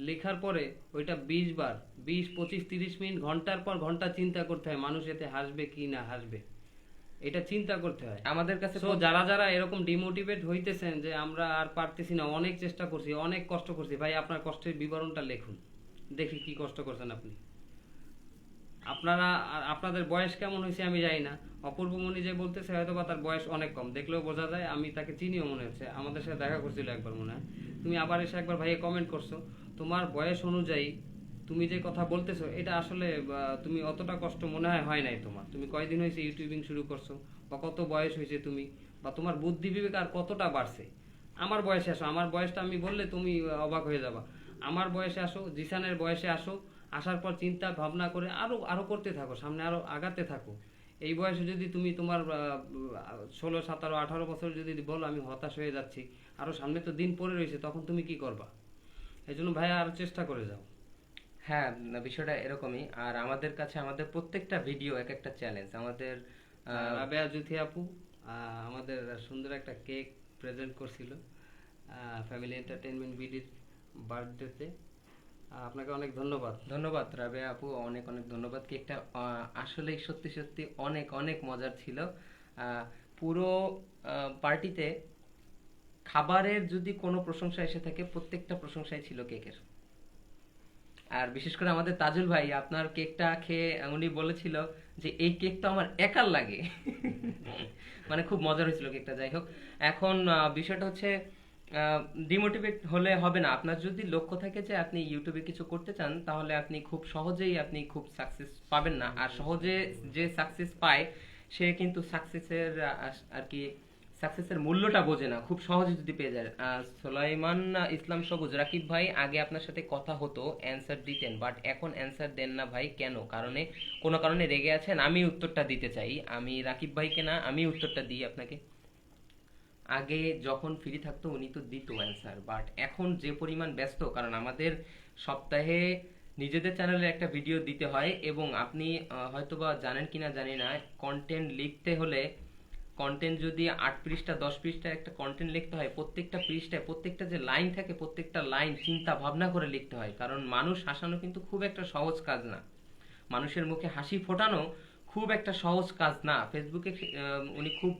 লেখার পরে ওইটা 20 বার, 20, 25, 30 মিনিট, ঘন্টার পর ঘন্টা চিন্তা করতে হয় মানুষ এতে হাসবে কি না হাসবে, এটা চিন্তা করতে হয় আমাদের কাছে। তো যারা যারা এরকম ডিমোটিভেট হইতেছেন যে আমরা আর পারতেছি না, অনেক চেষ্টা করছি, অনেক কষ্ট করছি, ভাই আপনার কষ্টের বিবরণটা লিখুন, দেখি কি কষ্ট করছেন আপনি। আপনাদের বয়স কেমন হয়েছে আমি জানি না। অপূর্ব মনি যে বলতেছে হয়তো বা তার বয়স অনেক কম, দেখলেও বোঝা যায়। আমি তাকে চিনিও মনে হচ্ছে, আমাদের সাথে দেখা করছিল একবার মনে হয়। তুমি আবার এসে একবার ভাইয়ে কমেন্ট করছো, তোমার বয়স অনুযায়ী তুমি যে কথা বলতেছো এটা আসলে তুমি অতটা কষ্ট মনে হয় নাই তোমার। তুমি কয়দিন হয়েছে ইউটিউবিং শুরু করছো, বা কত বয়স হয়েছে তুমি, বা তোমার বুদ্ধি বিবেক আর কতটা বাড়ছে। আমার বয়সে আসো, আমার বয়সটা আমি বললে তুমি অবাক হয়ে যাবা। আমার বয়সে আসো, জিসানের বয়সে আসো, আসার পর চিন্তা ভাবনা করে আরো আরো করতে থাকো, সামনে আরো আগাতে থাকো। এই বয়সে যদি তুমি তোমার 16, 17, 18 বছর যদি বলো আমি হতাশ হয়ে যাচ্ছি, আরো সামনে তো দিন পড়ে রয়েছে, তখন তুমি কি করবা? এই জন্য ভাইয়া আরো চেষ্টা করে যাও। হ্যাঁ, বিষয়টা এরকমই। আর আমাদের কাছে আমাদের প্রত্যেকটা ভিডিও এক একটা চ্যালেঞ্জ। আমাদের রাবেয়া জুথি আপু আমাদের সুন্দর একটা কেক প্রেজেন্ট করছিল ফ্যামিলি এন্টারটেইনমেন্ট বিডির বার্থডেতে। আপনাকে অনেক ধন্যবাদ রাবেয়া আপু, অনেক অনেক ধন্যবাদ। কেকটা আসলে সত্যি সত্যি অনেক অনেক মজার ছিল। পুরো পার্টিতে খাবারের যদি কোনো প্রশংসা এসে থাকে, প্রত্যেকটা প্রশংসাই ছিল কেকের। আর বিশেষ করে আমাদের তাজুল ভাই, আপনার কেকটা খেয়ে উনি বলেছিল যে এই কেক তো আমার একার লাগে। মানে খুব মজার হয়েছিল কেকটা। যাই হোক, এখন বিষয়টা হচ্ছে ডিমোটিভেট হলে হবে না। আপনার যদি লক্ষ্য থাকে যে আপনি ইউটিউবে কিছু করতে চান, তাহলে আপনি খুব সহজেই আপনি খুব সাকসেস পাবেন না। আর সহজে যে সাকসেস পায় সে কিন্তু সাকসেসের আর কি সাকসেসের মূল্যটা বোঝে না, খুব সহজে যদি পেয়ে যায়। সুলাইমান ইসলাম সবুজ, রাকিব ভাই আগে আপনার সাথে কথা হতো, অ্যান্সার দিতেন, বাট এখন অ্যান্সার দেন না ভাই, কেন? কোনো কারণে রেগে আছেন? আমি উত্তরটা দিতে চাই, আমি রাকিব ভাইকে না, আমি উত্তরটা দিই আপনাকে। আগে যখন ফ্রি থাকতো উনি তো দিত অ্যান্সার, বাট এখন যে পরিমাণ ব্যস্ত, কারণ আমাদের সপ্তাহে নিজেদের চ্যানেলে একটা ভিডিও দিতে হয়, এবং আপনি হয়তোবা জানেন কিনা জানি না, কন্টেন্ট লিখতে হলে, কন্টেন্ট যদি 8 পৃষ্ঠা 10 পৃষ্ঠা একটা কন্টেন্ট লিখতে হয়, প্রত্যেকটা পৃষ্ঠায় প্রত্যেকটা যে লাইন থাকে, প্রত্যেকটা লাইন চিন্তা ভাবনা করে লিখতে হয়। কারণ মানুষ হাসানো কিন্তু খুব একটা সহজ কাজ না, মানুষের মুখে হাসি ফোটানো খুব একটা সহজ কাজ না। ফেসবুকে উনি খুব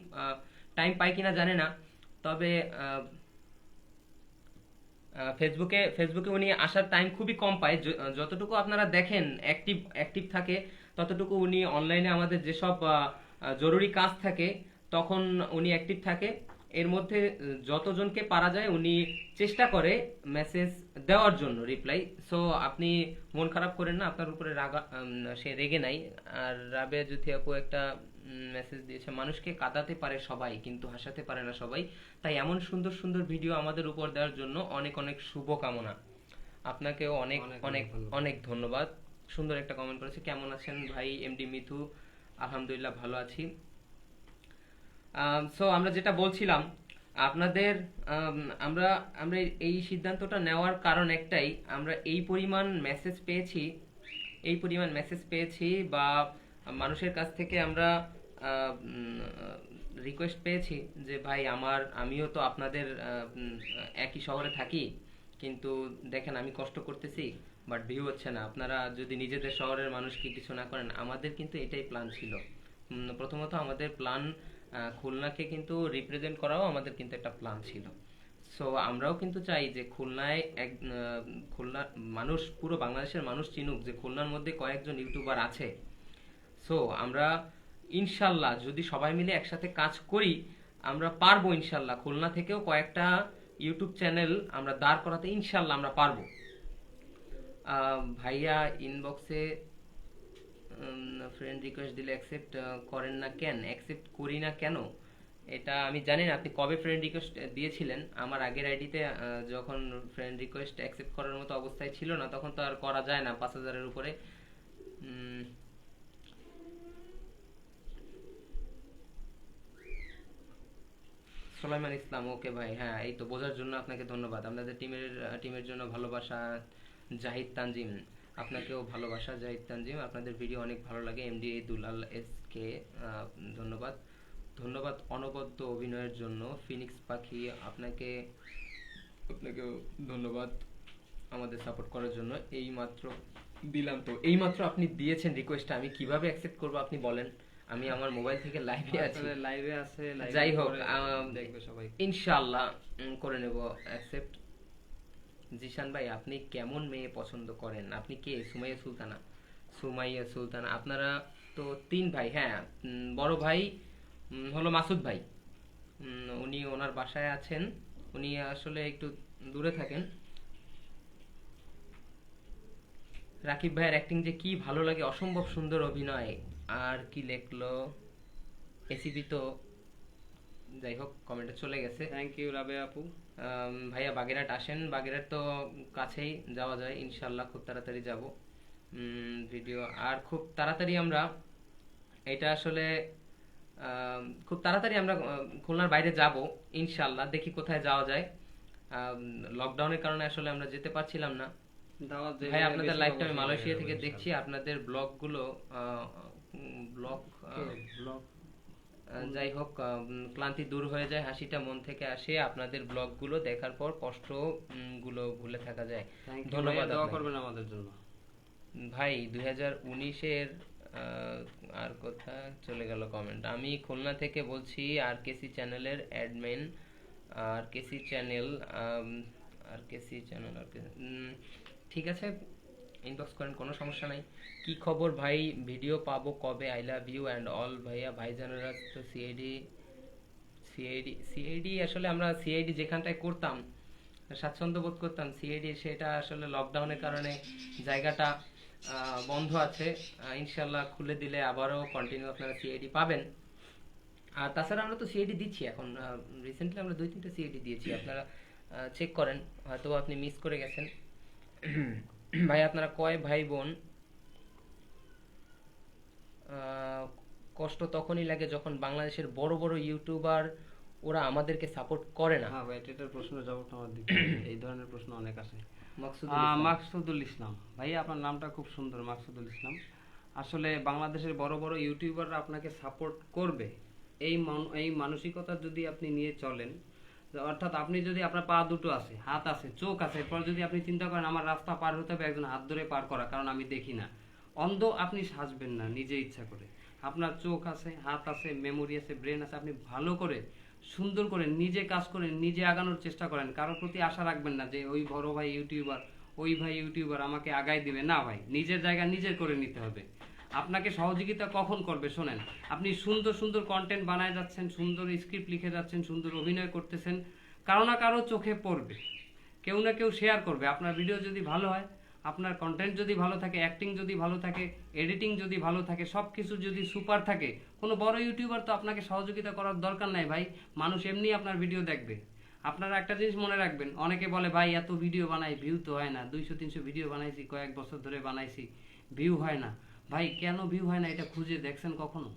টাইম পায় কিনা জানে না, তবে ফেসবুকে উনি আসার টাইম খুবই কম পায়। যতটুকু আপনারা দেখেন অ্যাক্টিভ থাকে, ততটুকু উনি অনলাইনে আমাদের যেসব জরুরি কাজ থাকে তখন উনি অ্যাক্টিভ থাকে। এর মধ্যে যতজনকে পারা যায় উনি চেষ্টা করে মেসেজ দেওয়ার জন্য রিপ্লাই। সো আপনি মন খারাপ করেন না, আপনার উপরে সে রেগে নাই। আর রাবেয়া জুথি আপু একটা মেসেজ দিয়েছে, মানুষকে কাঁদাতে পারে সবাই কিন্তু হাসাতে পারে না সবাই, তাই এমন সুন্দর সুন্দর ভিডিও আমাদের উপর দেওয়ার জন্য অনেক অনেক শুভকামনা। আপনাকেও অনেক অনেক অনেক ধন্যবাদ। সুন্দর একটা কমেন্ট করেছে, কেমন আছেন ভাই এমডি মিথু? আলহামদুলিল্লাহ ভালো আছি। সো আমরা যেটা বলছিলাম আপনাদের, আমরা আমরা এই সিদ্ধান্তটা নেওয়ার কারণ একটাই, আমরা এই পরিমাণ মেসেজ পেয়েছি বা মানুষের কাছ থেকে আমরা রিকোয়েস্ট পেয়েছি যে ভাই আমিও তো আপনাদের একই শহরে থাকি, কিন্তু দেখেন আমি কষ্ট করতেছি বাট ভিউ হচ্ছে না, আপনারা যদি নিজেদের শহরের মানুষকে কিছু না করেন। আমাদের কিন্তু এটাই প্ল্যান ছিল। প্রথমত আমাদের প্ল্যান খুলনাকে কিন্তু রিপ্রেজেন্ট করাও আমাদের কিন্তু একটা প্ল্যান ছিল। সো আমরাও কিন্তু চাই যে খুলনায় খুলনার মানুষ, পুরো বাংলাদেশের মানুষ চিনুক যে খুলনার মধ্যে কয়েকজন ইউটিউবার আছে। সো আমরা ইনশাল্লাহ যদি সবাই মিলে একসাথে কাজ করি আমরা পারবো, ইনশাল্লাহ খুলনা থেকেও কয়েকটা ইউটিউব চ্যানেল আমরা দাঁড় করাতে ইনশাল্লাহ আমরা পারবো। ভাইয়া ইনবক্সে ফ্রেন্ড রিকোয়েস্ট দিলে অ্যাকসেপ্ট করেন না কেন? অ্যাকসেপ্ট করি না কেন এটা আমি জানি না। আপনি কবে ফ্রেন্ড রিকোয়েস্ট দিয়েছিলেন? আমার আগের আইডিতে যখন ফ্রেন্ড রিকোয়েস্ট অ্যাকসেপ্ট করার মতো অবস্থায় ছিল না তখন তো আর করা যায় না 5000-এর উপরে। সোলাইমান ইসলাম, ওকে ভাই, হ্যাঁ এই তো বোঝার জন্য আপনাকে ধন্যবাদ। আপনাদের টিমের জন্য ভালোবাসা। জাহিদ তানজিম, আপনাকেও ভালোবাসা জাহিদ তানজিম, আপনাদের ভিডিও অনেক ভালো লাগে। এমডি দুলাল এস কে, ধন্যবাদ। ধন্যবাদ অনবদ্য অভিনয়ের জন্য। ফিনিক্স পাখি, আপনাকেও ধন্যবাদ আমাদের সাপোর্ট করার জন্য। এইমাত্র দিলাম, তো এইমাত্র আপনি দিয়েছেন রিকোয়েস্টটা, আমি কিভাবে অ্যাকসেপ্ট করব আপনি বলেন? আমি আমার মোবাইল থেকে লাইভে আছি। যাই হোক, দেখবে সবাই, ইনশাআল্লাহ করে নেব অ্যাকসেপ্ট। জিশান ভাই, আপনি কেমন মেয়ে পছন্দ করেন? আপনি কে? সুমাইয়া সুলতানা। আপনারা তো 3 ভাই। হ্যাঁ, বড় ভাই হলো মাসুদ ভাই, উনি ওনার বাসায় আছেন, উনি আসলে একটু দূরে থাকেন। রাকিব ভাইয়ের অ্যাক্টিং যে কি ভালো লাগে, অসম্ভব সুন্দর অভিনয়। আর কি লেখলো এসিপি, তো যাই হোক কমেন্টে চলে গেছে। থ্যাংক ইউ রাবে আপু। ভাইয়া বাগেরহাট আসেন, বাগেরহাট তো কাছেই, যাওয়া যায় ইনশাল্লাহ, খুব তাড়াতাড়ি যাব। ভিডিও আর খুব তাড়াতাড়ি আমরা এটা আসলে খুব তাড়াতাড়ি আমরা খুলনার বাইরে যাব ইনশাল্লাহ, দেখি কোথায় যাওয়া যায়। লকডাউনের কারণে আসলে আমরা যেতে পারছিলাম না। ভাই আপনাদের লাইভটা আমি মালয়েশিয়া থেকে দেখছি, আপনাদের ব্লগগুলো যাই হোক ক্লান্তি দূর হয়ে যায়, হাসিটা মন থেকে আসে, আপনাদের ব্লগগুলো দেখার পর কষ্ট গুলো ভুলে থাকা যায়। ধন্যবাদ, দোয়া করবেন আমাদের জন্য ভাই। 2019-এর আর কোথা চলে গেল কমেন্ট। আমি খুলনা থেকে বলছি, আর কেসি চ্যানেলের অ্যাডমিন। আর কেসি চ্যানেল ঠিক আছে, ইনবক্স করেন, কোনো সমস্যা নাই। কি খবর ভাই, ভিডিও পাবো কবে? I love you and all ভাইয়া। ভাইজানেরা তো সিআইডি আসলে আমরা সিআইডি যেখানটায় করতাম স্বাচ্ছন্দ্য বোধ করতাম, সিআইডি সেটা আসলে লকডাউনের কারণে জায়গাটা বন্ধ আছে। ইনশাল্লাহ খুলে দিলে আবারও কন্টিনিউ আপনারা সিআইডি পাবেন। আর তাছাড়া আমরা তো সিআইডি দিচ্ছি এখন, রিসেন্টলি আমরা 2-3টা সিআইডি দিয়েছি, আপনারা চেক করেন, হয়তো আপনি মিস করে গেছেন। ভাই আপনারা কয় ভাই বোন? কষ্ট তখনই লাগে যখন বাংলাদেশের বড় বড় ইউটিউবার ওরা আমাদেরকে সাপোর্ট করে না। হ্যাঁ ভাই, এটার প্রশ্নের জবাবটা আমার দিকে এই ধরনের প্রশ্ন অনেক আসে। মাকসুদুল ইসলাম ভাই, আপনার নামটা খুব সুন্দর, মাকসুদুল ইসলাম। আসলে বাংলাদেশের বড় বড় ইউটিউবাররা আপনাকে সাপোর্ট করবে, এই মানসিকতা যদি আপনি নিয়ে চলেন, অর্থাৎ আপনি যদি আপনার পা দুটো আছে, হাত আছে, চোখ আছে, এরপর যদি আপনি চিন্তা করেন আমার রাস্তা পার হতে হবে একজন হাত ধরে পার করা, কারণ আমি দেখি না, অন্ধ আপনি সাজবেন না নিজে ইচ্ছা করে। আপনার চোখ আছে, হাত আছে, মেমোরি আছে, ব্রেন আছে, আপনি ভালো করে সুন্দর করে নিজে কাজ করেন, নিজে আগানোর চেষ্টা করেন। কারোর প্রতি আশা রাখবেন না যে ওই বড় ভাই ইউটিউবার, ওই ভাই ইউটিউবার আমাকে আগায় দিবে, না ভাই, নিজের জায়গা নিজের করে নিতে হবে। আপনাকে সহযোগিতা কখন করবে শোনেন, আপনি সুন্দর সুন্দর কন্টেন্ট বানায় যাচ্ছেন, সুন্দর স্ক্রিপ্ট লিখে যাচ্ছেন, সুন্দর অভিনয় করতেছেন, কারো না কারো চোখে পড়বে, কেউ না কেউ শেয়ার করবে। আপনার ভিডিও যদি ভালো হয়, আপনার কন্টেন্ট যদি ভালো থাকে, অ্যাক্টিং যদি ভালো থাকে, এডিটিং যদি ভালো থাকে, সব কিছু যদি সুপার থাকে, কোনো বড় ইউটিউবার তো আপনাকে সহযোগিতা করার দরকার নাই ভাই, মানুষ এমনি আপনার ভিডিও দেখবে। আপনারা একটা জিনিস মনে রাখবেন, অনেকে বলে ভাই এত ভিডিও বানাই ভিউ তো হয় না, 200-300 ভিডিও বানাইছি, কয়েক বছর ধরে বানাইছি, ভিউ হয় না। ভাই কেন ভিউ হয় না এটা খুঁজে দেখছেন কখনো?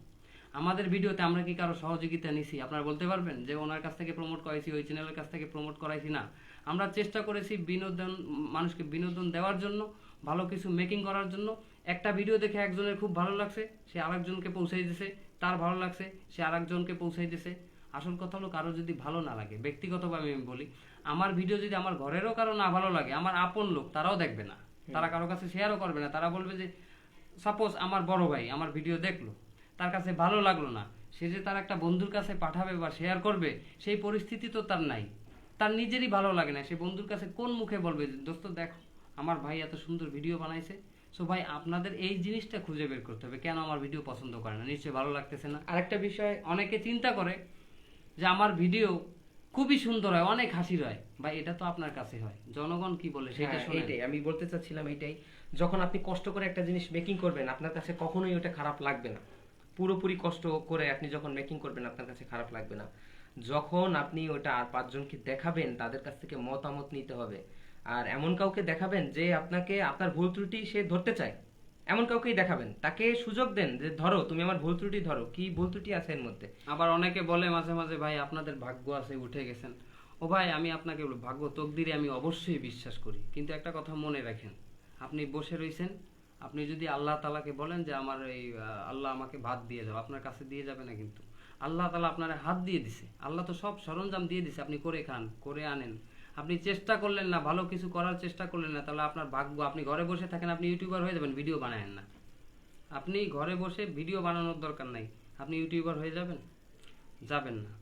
আমাদের ভিডিওতে আমরা কি কারো সহযোগিতা নিছি? আপনারা বলতে পারবেন যে ওনার কাছ থেকে প্রমোট করাইছি, ওই চ্যানেলের কাছ থেকে প্রমোট করাইছি? না, আমরা চেষ্টা করেছি বিনোদন, মানুষকে বিনোদন দেওয়ার জন্য, ভালো কিছু মেকিং করার জন্য। একটা ভিডিও দেখে একজনের খুব ভালো লাগছে, সে আরেকজনকে পৌঁছাই দিছে, তার ভালো লাগছে, সে আরেকজনকে পৌঁছাই দিছে। আসল কথা হলো কারো যদি ভালো না লাগে, ব্যক্তিগতভাবে আমি বলি, আমার ভিডিও যদি আমার ঘরেরও কারো না ভালো লাগে, আমার আপন লোক তারাও দেখবে না, তারা কারো কাছে শেয়ারও করবে না। তারা বলবে যে সাপোজ আমার বড় ভাই আমার ভিডিও দেখলো, তার কাছে ভালো লাগলো না, সে যে তার একটা বন্ধুর কাছে পাঠাবে বা শেয়ার করবে, সেই পরিস্থিতি তো তার নাই, তার নিজেরই ভালো লাগে না, সে বন্ধুর কাছে কোন মুখে বলবে যে দোস্ত দেখো আমার ভাই এত সুন্দর ভিডিও বানাইছে? সো ভাই আপনাদের এই জিনিসটা খুঁজে বের করতে হবে, কেন আমার ভিডিও পছন্দ করে না, নিশ্চয়ই ভালো লাগতেছে না। আরেকটা বিষয়, অনেকে চিন্তা করে যে আমার ভিডিও খুবই সুন্দর হয়, অনেক হাসির হয়, ভাই এটা তো আপনার কাছে হয়, জনগণ কি বলে সেটা শুনে। এটাই আমি বলতে চাচ্ছিলাম, এইটাই, যখন আপনি কষ্ট করে একটা জিনিস মেকিং করবেন আপনার কাছে কখনোই ওটা খারাপ লাগবে না। পুরোপুরি কষ্ট করে আপনি যখন মেকিং করবেন আপনার কাছে খারাপ লাগবে না। যখন আপনি ওটা আর 5 জনকে দেখাবেন, তাদের কাছ থেকে মতামত নিতে হবে। আর এমন কাউকে দেখাবেন যে আপনাকে আপনার ভুল ত্রুটি সে ধরতে চায়, এমন কাউকেই দেখাবেন, তাকে সুযোগ দেন যে ধরো তুমি আমার ভুল ত্রুটি ধরো, কি ভুল ত্রুটি আছে এর মধ্যে। আবার অনেকে বলে মাঝে মাঝে ভাই আপনাদের ভাগ্য আছে উঠে গেছেন। ও ভাই আমি আপনাকে বলবো, ভাগ্য তকদিরে আমি অবশ্যই বিশ্বাস করি, কিন্তু একটা কথা মনে রাখেন, আপনি বসে রইছেন, আপনি যদি আল্লাহ তাআলাকে বলেন যে আমার এই আল্লাহ আমাকে ভাত দিয়ে যাও, আপনার কাছে দিয়ে যাবে না, কিন্তু আল্লাহ তাআলা আপনার হাত দিয়ে দিছে, আল্লাহ তো সব সরঞ্জাম দিয়ে দিছে, আপনি করে খান, করে আনেন। আপনি চেষ্টা করলেন না, ভালো কিছু করার চেষ্টা করলেন না, তাহলে আপনার ভাগ্য, আপনি ঘরে বসে থাকেন, আপনি ইউটিউবার হয়ে যাবেন, ভিডিও বানায়েন না। আপনি ঘরে বসে ভিডিও বানানোর দরকার নাই, আপনি ইউটিউবার হয়ে যাবেন? যাবেন না।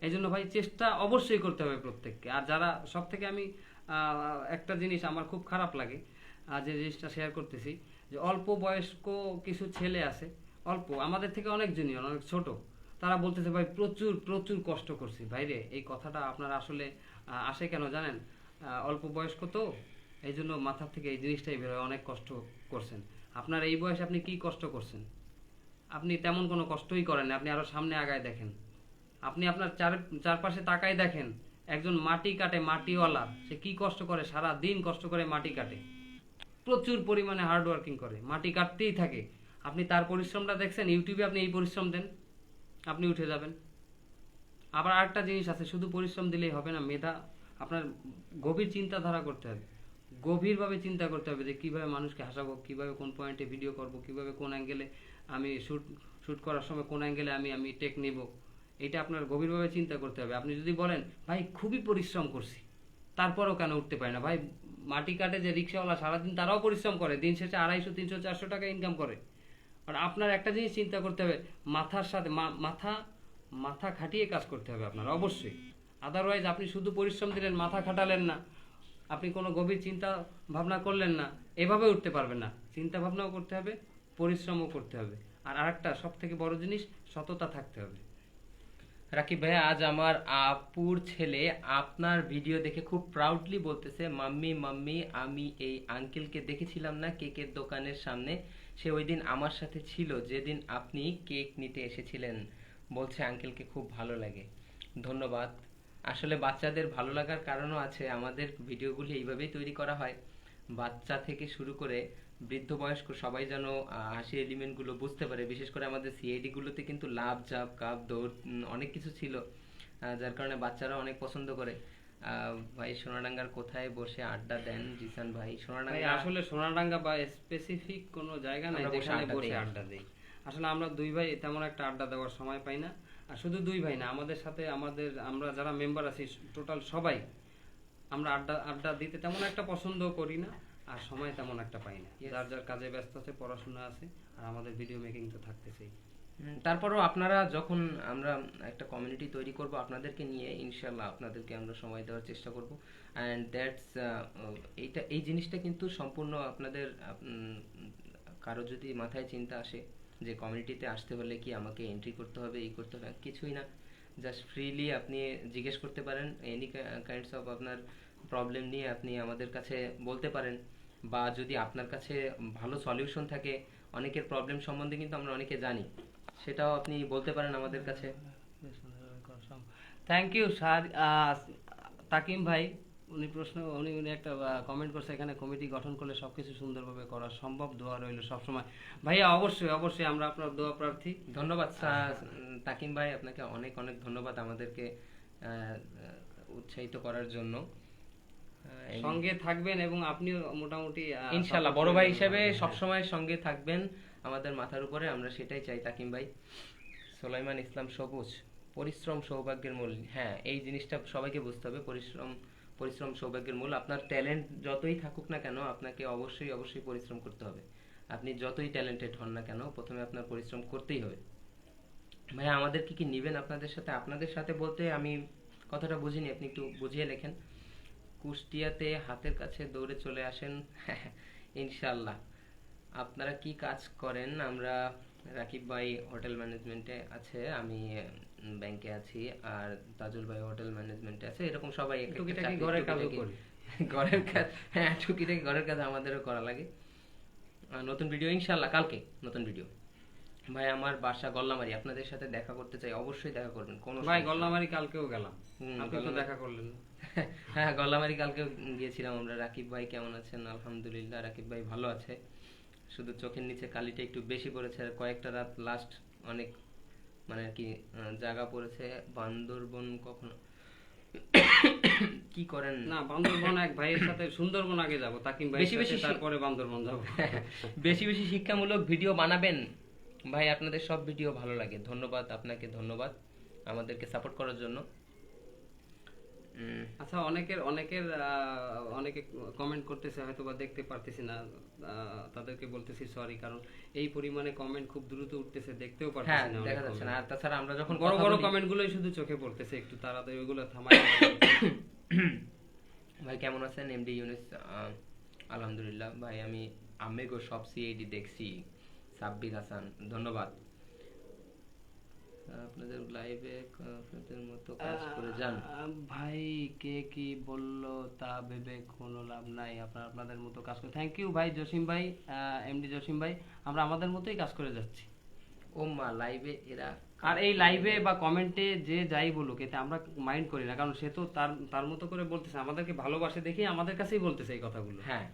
এই জন্য ভাই চেষ্টা অবশ্যই করতে হবে প্রত্যেককে। আর যারা সব থেকে আমি একটা জিনিস আমার খুব খারাপ লাগে, যে জিনিসটা শেয়ার করতেছি, যে অল্প বয়স্ক কিছু ছেলে আছে, অল্প আমাদের থেকে অনেক জুনিয়র, অনেক ছোট, তারা বলতেছে ভাই প্রচুর প্রচুর কষ্ট করছি। ভাইরে এই কথাটা আপনার আসলে আসে কেন জানেন? অল্প বয়স্ক তো, এই জন্য মাথার থেকে এই জিনিসটাই বেরোয়, অনেক কষ্ট করছেন। আপনার এই বয়সে আপনি কি কষ্ট করছেন? আপনি তেমন কোনো কষ্টই করেন না, আপনি আরো সামনে আগায় দেখেন, আপনি আপনার চারপাশে তাকায় দেখেন, একজন মাটি কাটে, মাটিওয়ালা, সে কি কষ্ট করে, সারা দিন কষ্ট করে মাটি কাটে, প্রচুর পরিমাণে হার্ড ওয়ার্কিং করে, মাটি কাটতেই থাকে। আপনি তার পরিশ্রমটা দেখছেন? ইউটিউবে আপনি এই পরিশ্রম দেন, আপনি উঠে যাবেন। আবার আরেকটা জিনিস আছে, শুধু পরিশ্রম দিলেই হবে না, মেধা, আপনার গভীর চিন্তাধারা করতে হবে, গভীরভাবে চিন্তা করতে হবে যে কিভাবে মানুষকে হাসাবো, কিভাবে কোন পয়েন্টে ভিডিও করব, কিভাবে কোন অ্যাঙ্গেলে আমি শুট করার সময় কোন অ্যাঙ্গেলে আমি টেক নেব, এটা আপনার গভীরভাবে চিন্তা করতে হবে। আপনি যদি বলেন ভাই খুবই পরিশ্রম করছি, তারপরেও কেন উঠতে পারে না? ভাই মাটি কাটে যে রিক্সাওয়ালা সারাদিন, তারাও পরিশ্রম করে, দিন শেষে 250, 300, 400 টাকা ইনকাম করে। আর আপনার একটা জিনিস চিন্তা করতে হবে, মাথার সাথে মাথা খাটিয়ে কাজ করতে হবে আপনার অবশ্যই। আদারওয়াইজ আপনি শুধু পরিশ্রম দিলেন, মাথা খাটালেন না, আপনি কোনো গভীর চিন্তা ভাবনা করলেন না, এভাবে উঠতে পারবেন না। চিন্তা ভাবনাও করতে হবে, পরিশ্রমও করতে হবে। আর আরেকটা সব থেকে বড় জিনিস, সততা থাকতে হবে। রাকিব ভাইয়া, আজ আমার আপুর ছেলে আপনার ভিডিও দেখে খুব প্রাউডলি বলতেছে, মাম্মি মাম্মি আমি এই আঙ্কেলকে দেখেছিলাম না কেকের দোকানের সামনে, সে ওই দিন আমার সাথে ছিল যেদিন আপনি কেক নিতে এসেছিলেন, বলছে আঙ্কেলকে খুব ভালো লাগে। ধন্যবাদ। আসলে বাচ্চাদের ভালো লাগার কারণও আছে, আমাদের ভিডিওগুলি এইভাবেই তৈরি করা হয়, বাচ্চা থেকে শুরু করে বৃদ্ধ বয়স্ক সবাই যেন হাসির এলিমেন্টগুলো বুঝতে পারে। বিশেষ করে আমাদের সিআইডি গুলোতে কিন্তু লাভ ঝাপ কাপ দৌড় অনেক কিছু ছিল, যার কারণে বাচ্চারা অনেক পছন্দ করে। ভাই সোনাডাঙ্গার কোথায় বসে আড্ডা দেন জিসান ভাই? সোনাডাঙ্গা আসলে সোনাডাঙ্গা বা স্পেসিফিক কোনো জায়গা নাই যেখানে বসে আড্ডা দেই। আসলে আমরা দুই ভাই তেমন একটা আড্ডা দেওয়ার সময় পাই না। আর শুধু দুই ভাই না, আমাদের সাথে আমরা যারা মেম্বার আছি টোটাল সবাই আমরা আড্ডা দিতে তেমন একটা পছন্দ করি না, আর সময় তেমন একটা পাই না। যার যার কাজে ব্যস্ত আছে, পড়াশোনা আছে, আর আমাদের ভিডিও মেকিং তো থাকতেছেই। তারপরও আপনারা যখন আমরা একটা কমিউনিটি তৈরি করব আপনাদেরকে নিয়ে, ইনশাল্লাহ আপনাদেরকে আমরা সময় দেওয়ার চেষ্টা করব। অ্যান্ড দ্যাটস এই জিনিসটা কিন্তু সম্পূর্ণ আপনাদের কারো যদি মাথায় চিন্তা আসে যে কমিউনিটিতে আসতে হলে কি আমাকে এন্ট্রি করতে হবে, এই করতে হবে, কিছুই না, জাস্ট ফ্রিলি আপনি জিজ্ঞেস করতে পারেন, এনি কাইন্ডস অফ আপনার প্রবলেম নিয়ে আপনি আমাদের কাছে বলতে পারেন, বা যদি আপনার কাছে ভালো সলিউশন থাকে, অনেকের প্রবলেম সম্বন্ধে কিন্তু আমরা অনেকে জানি, সেটাও আপনি বলতে পারেন আমাদের কাছে। থ্যাংক ইউ তাকিম ভাই। উনি একটা কমেন্ট করছে, এখানে কমিটি গঠন করলে সবকিছু সুন্দরভাবে করা সম্ভব, দোয়া রইল সবসময়। ভাইয়া অবশ্যই অবশ্যই আমরা আপনার দোয়া প্রার্থী। ধন্যবাদ তাকিম ভাই, আপনাকে অনেক অনেক ধন্যবাদ আমাদেরকে উৎসাহিত করার জন্য। সঙ্গে থাকবেন এবং আপনিও মোটামুটি ইনশাআল্লাহ বড় ভাই হিসেবে সবসময় সঙ্গে থাকবেন আমাদের মাথার উপরে, আমরা সেটাই চাই তাকিম ভাই। সুলাইমান ইসলাম সবুজ, পরিশ্রম সৌভাগ্যের মূল। হ্যাঁ, এই জিনিসটা সবাইকে বুঝতে হবে, পরিশ্রম সৌভাগ্যের মূল। আপনার ট্যালেন্ট যতই থাকুক না কেন, আপনাকে অবশ্যই অবশ্যই পরিশ্রম করতে হবে। আপনি যতই ট্যালেন্টেড হন না কেন, প্রথমে আপনার পরিশ্রম করতেই হবে। ভাই আমাদের কি কি নিবেন আপনাদের সাথে? আপনাদের সাথে বলতে আমি কথাটা বুঝিনি, আপনি একটু বুঝিয়ে লেখেন। কুষ্টিয়াতে হাতের কাছে দৌড়ে চলে আসেন ইনশাআল্লাহ। আপনারা কি কাজ করেন? আমরা রাকিব ভাই হোটেল ম্যানেজমেন্টে আছে, আমি ব্যাংকে আছি, আর তাজুল ভাই হোটেল ম্যানেজমেন্টে আছে, এরকম সবাই টুকিটাকি ঘরের কাজ করি। ঘরের কাজ, হ্যাঁ টুকিটাকি ঘরের কাজ আমাদেরও করা লাগে। নতুন ভিডিও ইনশাআল্লাহ কালকে, নতুন ভিডিও। ভাই আমার বাসা গল্লামারি, আপনাদের সাথে দেখা করতে চাই, অবশ্যই দেখা করবেন। কোন ভাই গল্লামারি কালকেও গেলাম, আপনি তো দেখা করলেন। হ্যাঁ গল্লামারি কালকেও গিয়েছিলাম আমরা। রাকিব ভাই কেমন আছেন? আলহামদুলিল্লাহ, রাকিব ভাই ভালো আছে, শুধু চোখের নিচে কালিটা একটু বেশি পড়েছে, আর কয়েকটা রাত লাস্ট অনেক মানে আর কি জায়গা পড়েছে। বান্দরবন কখনো কি করেন? না বান্দরবন এক ভাইয়ের সাথে সুন্দরবন আগে যাব, তাকিম ভাই সাথে, তারপরে বান্দরবন যাব। বেশি বেশি শিক্ষামূলক ভিডিও বানাবেন ভাই, আপনাদের সব ভিডিও ভালো লাগে। ধন্যবাদ আপনাকে, ধন্যবাদ আমাদেরকে সাপোর্ট করার জন্য। আচ্ছা, অনেকে কমেন্ট করতেছে, হয়তো বা দেখতে পারতেছি না, তাদেরকে বলতেছি সরি, কারণ এই পরিমাণে কমেন্ট খুব দ্রুত উঠতেছে, দেখতেও পারতেছি না, দেখা যাচ্ছে না। আর তাছাড়া আমরা যখন বড় বড় কমেন্টগুলোই শুধু চোখে পড়তেছে, একটু তাড়াতাড়ি ওইগুলো থামাই। ভাই কেমন আছেন? এমডি ইউনুস, আলহামদুলিল্লাহ ভাই, আমি আমেগো সব সিআইডি দেখছি। সাব্বির হাসান, ধন্যবাদ। আপনাদের লাইভে আপনাদের মতো কাজ করে যান ভাই, কে কি বললো তা ভেবে কোনো লাভ নাই, আপনাদের মতো কাজ করে। থ্যাংক ইউ ভাই জসিম ভাই, এমডি জসিম ভাই, আমরা আমাদের মতোই কাজ করে যাচ্ছি। ও মা, লাইভে এরা, আর এই লাইভে বা কমেন্টে যে যাই বলুক, এতে আমরা মাইন্ড করি না, কারণ সে তো তার মতো করে বলতেছে, আমাদেরকে ভালোবাসে দেখি আমাদের কাছেই বলতেছে এই কথাগুলো। হ্যাঁ,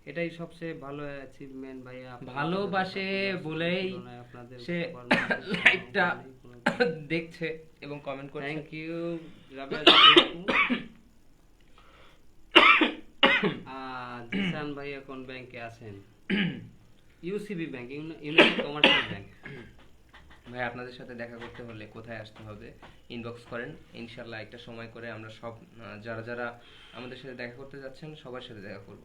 এটাই সবচেয়ে ভালো অ্যাচিভমেন্ট ভাইয়া। ভালোবাসে বলেই সে লাইভটা দেখছে এবং কমেন্ট করছে। থ্যাংক ইউ জিসান ভাইয়া কোন ব্যাংকে আছেন? UCB bank, United commercial bank. ভাই আপনাদের সাথে দেখা করতে হলে কোথায় আসতে হবে? ইনবক্স করেন, ইনশাআল্লাহ একটা সময় করে আমরা সব যারা যারা আমাদের সাথে দেখা করতে যাচ্ছেন সবার সাথে দেখা করব।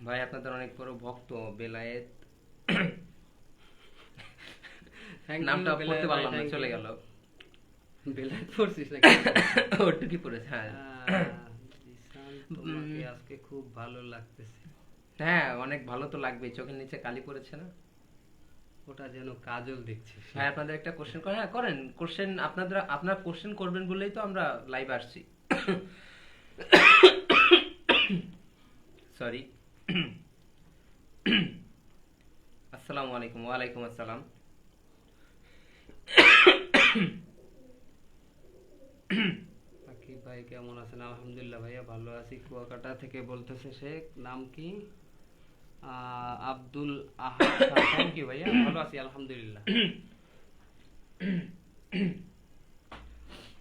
ভাই আপনাদের অনেক বড় ভক্ত, বেলায়েত নামটা পড়তে পারলাম না, চলে গেল। বেলায়েত পড়ছিস নাকি? ওটু কি পড়েছে? হ্যাঁ তোমাকে আজকে খুব ভালো লাগতেছে। হ্যাঁ অনেক ভালো তো লাগবে, চোখের নিচে কালি পড়েছে না? ওটা যেন কাজল দেখছি। ভাই আপনাদের একটা কোশ্চেন করেন? হ্যাঁ করেন কোশ্চেন, আপনারা কোশ্চেন করবেন বলেই তো আমরা লাইভ আসছি। সরি। আসসালামু আলাইকুম। ওয়ালাইকুম আসসালাম। আকিব ভাই কেমন আছেন? আলহামদুলিল্লাহ ভাইয়া ভালো আছি। কুয়াকাটা থেকে বলতেছে সে, নাম কি? আব্দুল আহাদ। থ্যাংক ইউ ভাইয়া, ভালো আছি আলহামদুলিল্লাহ।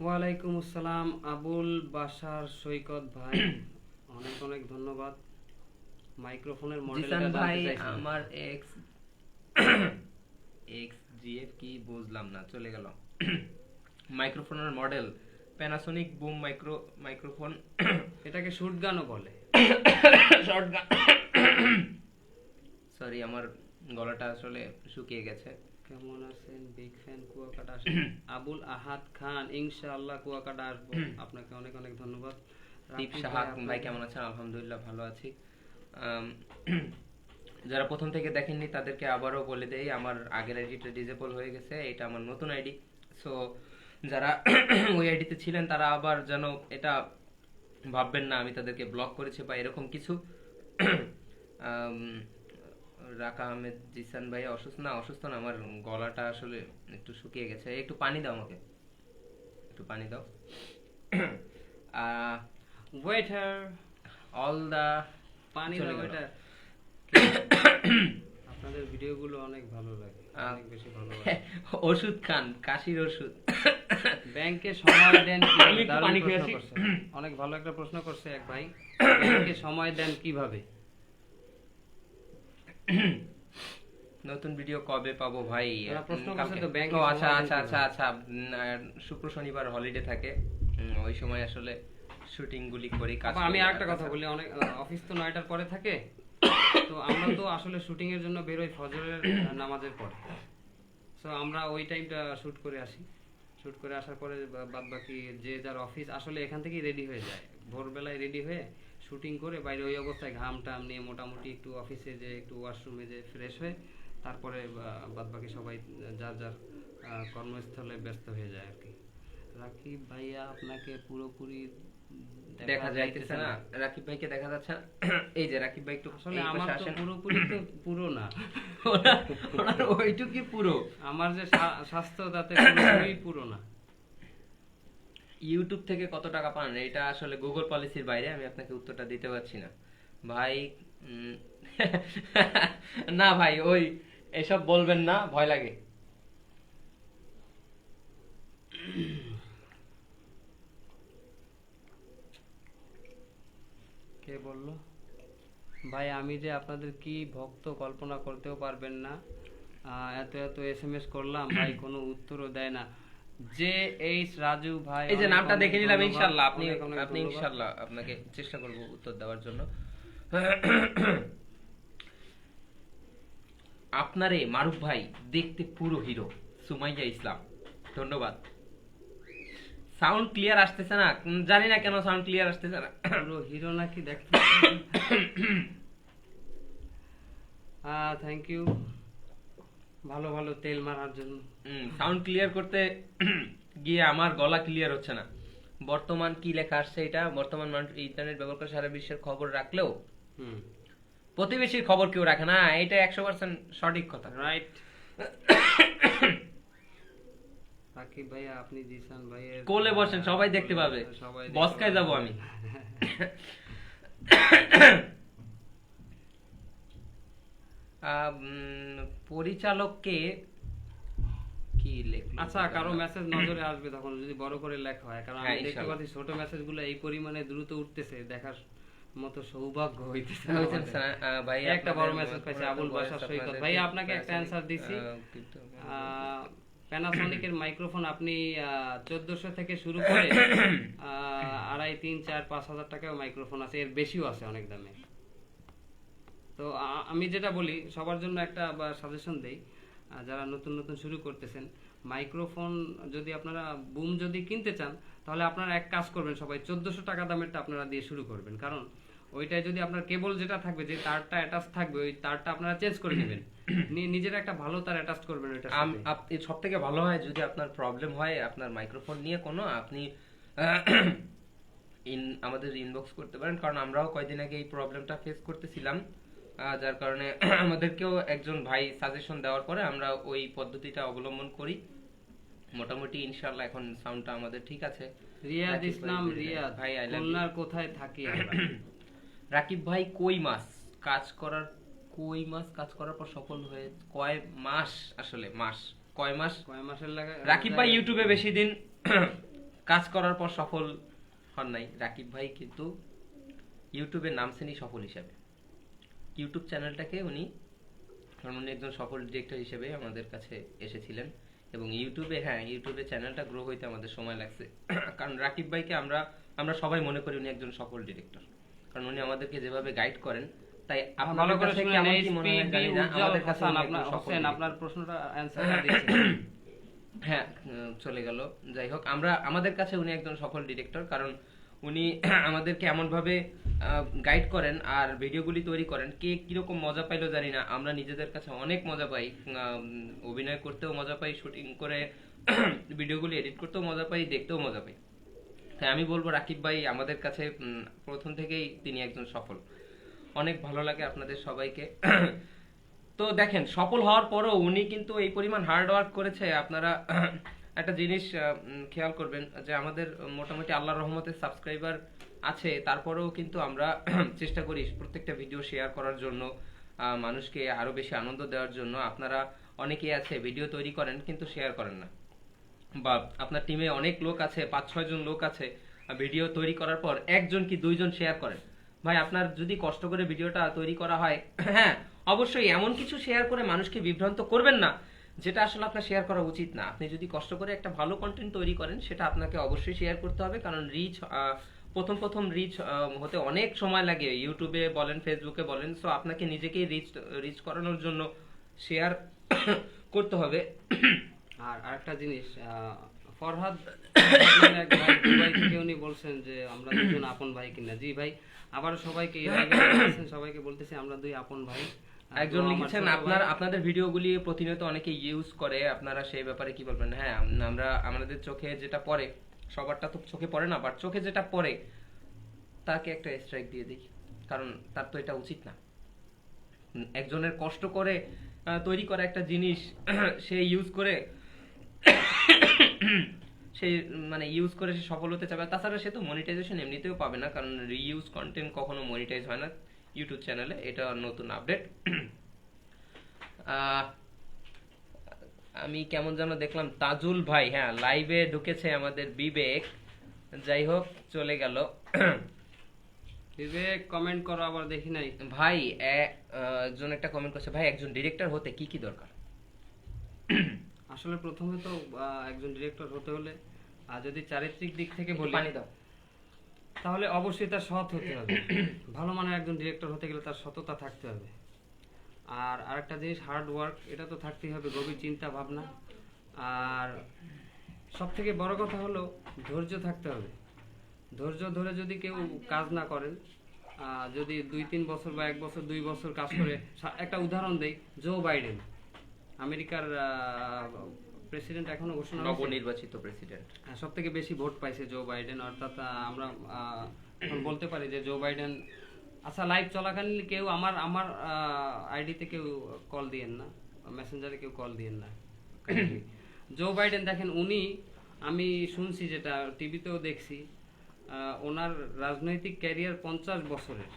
ওয়ালাইকুম আসসালাম আবুল বাশার সৈকত ভাই, অনেক অনেক ধন্যবাদ। মাইক্রোফোনের মডেলটা জানতে চাইছি। আমার এক্স জিএফ কি বুঝলাম না, চলে গেল। মাইক্রোফোনের মডেল প্যানাসোনিক বুম মাইক্রোফোন, এটাকে শর্টগানও বলে। শর্টগান, সরি আমার গলাটা আসলে শুকিয়ে গেছে। কেমন আছেন? বিগ ফ্যান, কুয়াকাটা আসেন। আবুল আহাদ খান, ইনশাআল্লাহ কুয়াকাটা আসবো। আপনাকে অনেক অনেক ধন্যবাদ। দীপ সাহা ভাই কেমন আছেন? আলহামদুলিল্লাহ ভালো আছি। যারা প্রথম থেকে দেখেননি তাদেরকে আবারও বলে দেই, আমার আগের আইডিটা ডিসেবল হয়ে গেছে, এটা আমার নতুন আইডি। সো যারা ওই আইডিতে ছিলেন তারা আবার যেন এটা ভাববেন না আমি তাদেরকে ব্লক করেছি বা এরকম কিছু। রাকা আহমেদ জিসান ভাই অসুস্থ না? অসুস্থ না, আমার গলাটা আসলে একটু শুকিয়ে গেছে। একটু পানি দাও আমাকে, একটু পানি দাও। ওয়েটার, অল দা পানি দাও ওয়েটার। আপনাদের ভিডিওগুলো অনেক ভালো লাগে, অনেক বেশি ভালো লাগে। ওষুধ খান, কাশির ওষুধ। ব্যাংকে সময় দেন কিভাবে? অনেক ভালো একটা প্রশ্ন করছে এক ভাই। ব্যাংকে সময় দেন কিভাবে? নতুন ভিডিও কবে পাবো ভাই? প্রশ্ন করছে তো ব্যাংকে। আচ্ছা আচ্ছা আচ্ছা আচ্ছা, শুক্র শনিবার হলিডে থাকে, ওই সময় আসলে শুটিং গুলি করি, কাজ করি। আমি আরেকটা কথা বলি, অনেক অফিস তো 9টার পরে থাকে, তো আমরা তো আসলে শুটিং এর জন্য বের হই ফজরের নামাজের পর। সো আমরা ওই টাইমটা শুট করে আসি। শুট করে আসার পরে বাদ বাকি যে যার অফিস আসলে এখান থেকেই রেডি হয়ে যায়, ভোরবেলায় রেডি হয়ে শুটিং করে বাইরে ওই অবস্থায় ঘাম টাম নিয়ে মোটামুটি একটু অফিসে যে একটু ওয়াশরুমে যে ফ্রেশ হয়ে তারপরে বাদ বাকি সবাই যার যার কর্মস্থলে ব্যস্ত হয়ে যায় আর কি। রাকিব ভাইয়া আপনাকে পুরোপুরি দেখা যাইতেছে না? রাকিব ভাইকে দেখা যাচ্ছে না? এই যে রাকিব ভাই একটু আসলে আমার তো পুরোপুরি তো পুরো না, ওনার ওইটুকুই পুরো। আমার যে স্বাস্থ্য তাতে পুরোপুরি পুরো না। ইউটিউব থেকে কত টাকা পান এটা আসলে গুগল পলিসির বাইরে, আমি আপনাকে উত্তরটা দিতে পারছি না ভাই। না ভাই, ওই এসব বলবেন না, ভয় লাগে। কে বললো? ভাই আমি যে আপনাদের কি ভক্ত কল্পনা করতেও পারবেন না। এত এত এসএমএস করলাম ভাই কোনো উত্তরও দেয় না। যে এইচ রাজু ভাই, এই যে নামটা দেখে নিলাম, ইনশাআল্লাহ আপনি ইনশাআল্লাহ আপনাকে চেষ্টা করব উত্তর দেওয়ার জন্য। আপনারে মারুফ ভাই দেখতে পুরো হিরো। সুমাইয়া ইসলাম, ধন্যবাদ। সাউন্ড ক্লিয়ার আসতেছে না, জানি না কেন সাউন্ড ক্লিয়ার আসতেছে না। পুরো হিরো নাকি দেখতে? থ্যাংক ইউ ভালো ভালো তেল মারার জন্য। সাউন্ড ক্লিয়ার করতে গিয়ে আমার গলা ক্লিয়ার হচ্ছে না। বর্তমান কি লেখা আসছে এটা? বর্তমান ইন্টারনেট ব্যবহার করে সারা বিশ্বের খবর রাখলেও প্রতিবেশীর খবর কেউ রাখে না, এটা 100% সঠিক কথা। রাইট। রাকিব ভাই আপনি জিসান ভাইয়ের কোলে বসেন, সবাই দেখতে পাবে। বসকায় যাব আমি। পরিচালককে কি লেখা? আচ্ছা, কারো মেসেজ নজরে আসবে তখন যদি বড় করে লেখা হয়, কারণ আমি দেখতে পাচ্ছি ছোট মেসেজগুলো এই পরিমাণে দ্রুত উঠতেছে, দেখার মতো সৌভাগ্য হইতেছে ভাই। একটা বড় মেসেজ পাইছি আবুল বাশার সৈকত ভাই, আপনাকে একটা অ্যানসার দিছি। প্যানাসোনিকের মাইক্রোফোন আপনি 1400 থেকে শুরু করে 2.5, 3, 4, 5,000 টাকাও মাইক্রোফোন আছে, এর বেশিও আছে অনেক দামে। তো আমি যেটা বলি সবার জন্য একটা সাজেশন দেই, যারা নতুন নতুন শুরু করতেছেন, মাইক্রোফোন যদি আপনারা বুম যদি কিনতে চান তাহলে আপনারা এক কাজ করবেন, সবাই 1400 টাকা দামেরটা আপনারা দিয়ে শুরু করবেন। কারণ ওইটাই যদি আপনার কেবল যেটা থাকবে, যে তারটা অ্যাটাচ থাকবে, ওই তারটা আপনারা চেঞ্জ করে নেবেন, নিজের একটা ভালো তার অ্যাটাচ করবেন। ওইটা সব থেকে ভালো হয় যদি আপনার প্রবলেম হয় আপনার মাইক্রোফোন নিয়ে কোনো, আপনি আমাদের ইনবক্স করতে পারেন, কারণ আমরাও কয়েকদিন আগে এই প্রবলেমটা ফেস করতেছিলাম, যার কারণে আমাদেরকেও একজন ভাই সাজেশন দেওয়ার পরে আমরা ওই পদ্ধতিটা অবলম্বন করি। মোটামুটি ইনশাআল্লাহ এখন সাউন্ডটা আমাদের ঠিক আছে। রিয়াদ ইসলাম, রিয়াদ ভাই খুলনার কোথায় থাকি আমরা? রাকিব ভাই কই মাস কাজ করার পর সফল হয়ে কয় মাস, আসলে মাস কয় মাসের লাগে? রাকিব ভাই ইউটিউবে বেশি দিন কাজ করার পর সফল হন নাই। রাকিব ভাই কিন্তু ইউটিউবে নামছেনই সফল হিসাবে। ইউটিউব চ্যানেলটাকে উনি একজন সফল ডিরেক্টর হিসেবে আমাদের কাছে এসেছিলেন, এবং ইউটিউবে চ্যানেলটা গ্রো হইতে আমাদের সময় লাগছে। কারণ রাকিব ভাইকে আমরা সবাই মনে করি উনি একজন সফল ডিরেক্টর, কারণ উনি আমাদেরকে যেভাবে গাইড করেন। তাই ভালো করে কেমন কি মনে হয় জানি না, আমাদের কাছে আপনার প্রশ্নটা অ্যানসারটা দিয়েছি। হ্যাঁ, চলে গেল। যাই হোক, আমাদের কাছে উনি একজন সফল ডিরেক্টর, কারণ উনি আমাদেরকে এমনভাবে গাইড করেন আর ভিডিওগুলি তৈরি করেন, কে কীরকম মজা পাইলো জানি না, আমরা নিজেদের কাছে অনেক মজা পাই, অভিনয় করতেও মজা পাই, শুটিং করে ভিডিওগুলি এডিট করতেও মজা পাই, দেখতেও মজা পাই। তাই আমি বলবো রাকিব ভাই আমাদের কাছে প্রথম থেকেই তিনি একজন সফল। অনেক ভালো লাগে আপনাদের সবাইকে। তো দেখেন, সফল হওয়ার পরও উনি কিন্তু এই পরিমাণ হার্ড ওয়ার্ক করেছে। আপনারা একটা জিনিস খেয়াল করবেন যে আমাদের মোটামুটি আল্লাহর রহমতে সাবস্ক্রাইবার আছে, তারপরেও কিন্তু আমরা চেষ্টা করি প্রত্যেকটা ভিডিও শেয়ার করার জন্য, মানুষকে আরো বেশি আনন্দ দেওয়ার জন্য। আপনারা অনেকেই আছে ভিডিও তৈরি করেন কিন্তু শেয়ার করেন না, বা আপনার টিমে অনেক লোক আছে, 5-6 জন লোক আছে, ভিডিও তৈরি করার পর 1 জন কি 2 জন শেয়ার করেন। ভাই আপনার যদি কষ্ট করে ভিডিওটা তৈরি করা হয়, হ্যাঁ অবশ্যই এমন কিছু শেয়ার করে মানুষকে বিভ্রান্ত করবেন না যেটা আসলে আপনার শেয়ার করা উচিত না। আপনি যদি কষ্ট করে একটা ভালো কন্টেন্ট তৈরি করেন সেটা আপনাকে অবশ্যই শেয়ার করতে হবে, কারণ রিচ প্রথম রিচ হতে অনেক সময় লাগে, ইউটিউবে বলেন ফেসবুকে বলেন। সো আপনাকে নিজেকেই রিচ করানোর জন্য শেয়ার করতে হবে। আর আরেকটা জিনিস, ফরহাদ এক ভাই দুবাই থেকে উনি বলছেন যে আমরা দুজন আপন ভাই কিনা। জি ভাই, আবার সবাইকে সবাইকে বলতেছি আমরা দুই আপন ভাই। একজন লিখেছেন আপনাদের ভিডিওগুলি প্রতিনিয়ত অনেকে ইউজ করে, আপনারা সেই ব্যাপারে কি বলবেন? হ্যাঁ, আমরা আমাদের চোখে যেটা পড়ে, সবারটা তো চোখে পড়ে না, বাট চোখে যেটা পড়ে তাকে একটা স্ট্রাইক দিয়ে দিই, কারণ তার তো এটা উচিত না। একজনের কষ্ট করে তৈরি করা একটা জিনিস সে ইউজ করে সে সফল হতে চাবে। তাছাড়া সে তো মনিটাইজেশন এমনিতেও পাবে না, কারণ রিইউজ কন্টেন্ট কখনো মনিটাইজ হয় না ইউটিউব চ্যানেলে। এটা নতুন আপডেট। আমি কেমন যেন দেখলাম তাজুল ভাই, হ্যাঁ লাইভে ঢুকেছে আমাদের বিবেক, যাই হোক চলে গেল। বিবেক কমেন্ট করো, আবার দেখি নাই ভাই। একজন একটা কমেন্ট করছে, ভাই একজন ডিরেক্টর হতে কি কি দরকার? আসলে প্রথমে তো একজন ডিরেক্টর হতে হলে যদি চারিত্রিক দিক থেকে বলি, তাহলে অবশ্যই তার সৎ হতে হবে। ভালো মানের একজন ডিরেক্টর হতে গেলে তার সততা থাকতে হবে। আর আরেকটা জিনিস হার্ড ওয়ার্ক, এটা তো থাকতেই হবে, গভীর চিন্তা ভাবনা। আর সব থেকে বড় কথা হলো ধৈর্য থাকতে হবে। ধৈর্য ধরে যদি কেউ কাজ না করেন, যদি 2-3 বছর বা 1 বছর 2 বছর কাজ করে, একটা উদাহরণ দেই, জো বাইডেন আমেরিকার প্রেসিডেন্ট, এখনো ঘোষণা নবনির্বাচিত প্রেসিডেন্ট, সব থেকে বেশি ভোট পাইছে জো বাইডেন। অর্থাৎ আমরা এখন বলতে পারি যে জো বাইডেন। আচ্ছা, লাইভ চলাকালীন কেউ আমার আইডিতে কেউ কল দিয়েন না, মেসেঞ্জারে কেউ কল দিয়েন না। জো বাইডেন দেখেন, উনি, আমি শুনছি, যেটা টিভিতেও দেখছি, ওনার রাজনৈতিক ক্যারিয়ার 50 বছরের।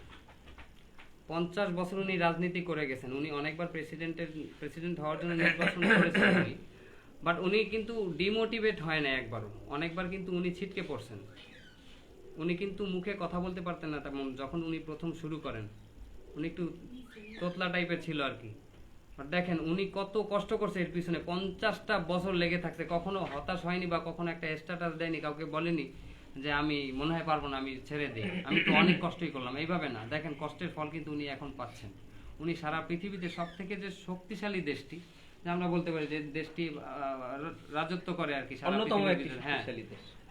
50 বছর উনি রাজনীতি করে গেছেন। উনি অনেকবার প্রেসিডেন্ট হওয়ার জন্য নির্বাচন করেছেন উনি, বাট উনি কিন্তু ডিমোটিভেট হয় না একবারও। অনেকবার কিন্তু উনি ছিটকে পড়ছেন। উনি কিন্তু মুখে কথা বলতে পারতেন না তেমন, যখন উনি প্রথম শুরু করেন। উনি একটু তোতলা টাইপের ছিল আর কি। আর দেখেন উনি কত কষ্ট করছে এর পিছনে, 50টা বছর লেগে থাকছে, কখনো হতাশ হয়নি বা কখনো একটা স্ট্যাটাস দেয়নি, কাউকে বলেনি যে আমি মনে হয় পারবো না, আমি ছেড়ে দিই, আমি তো অনেক কষ্টই করলাম, এইভাবে না। দেখেন কষ্টের ফল কিন্তু উনি এখন পাচ্ছেন। উনি সারা পৃথিবীতে সব থেকে যে শক্তিশালী দেশটি, যে আমরা বলতে পারি যে দেশটি রাজত্ব করে আর কি, হ্যাঁ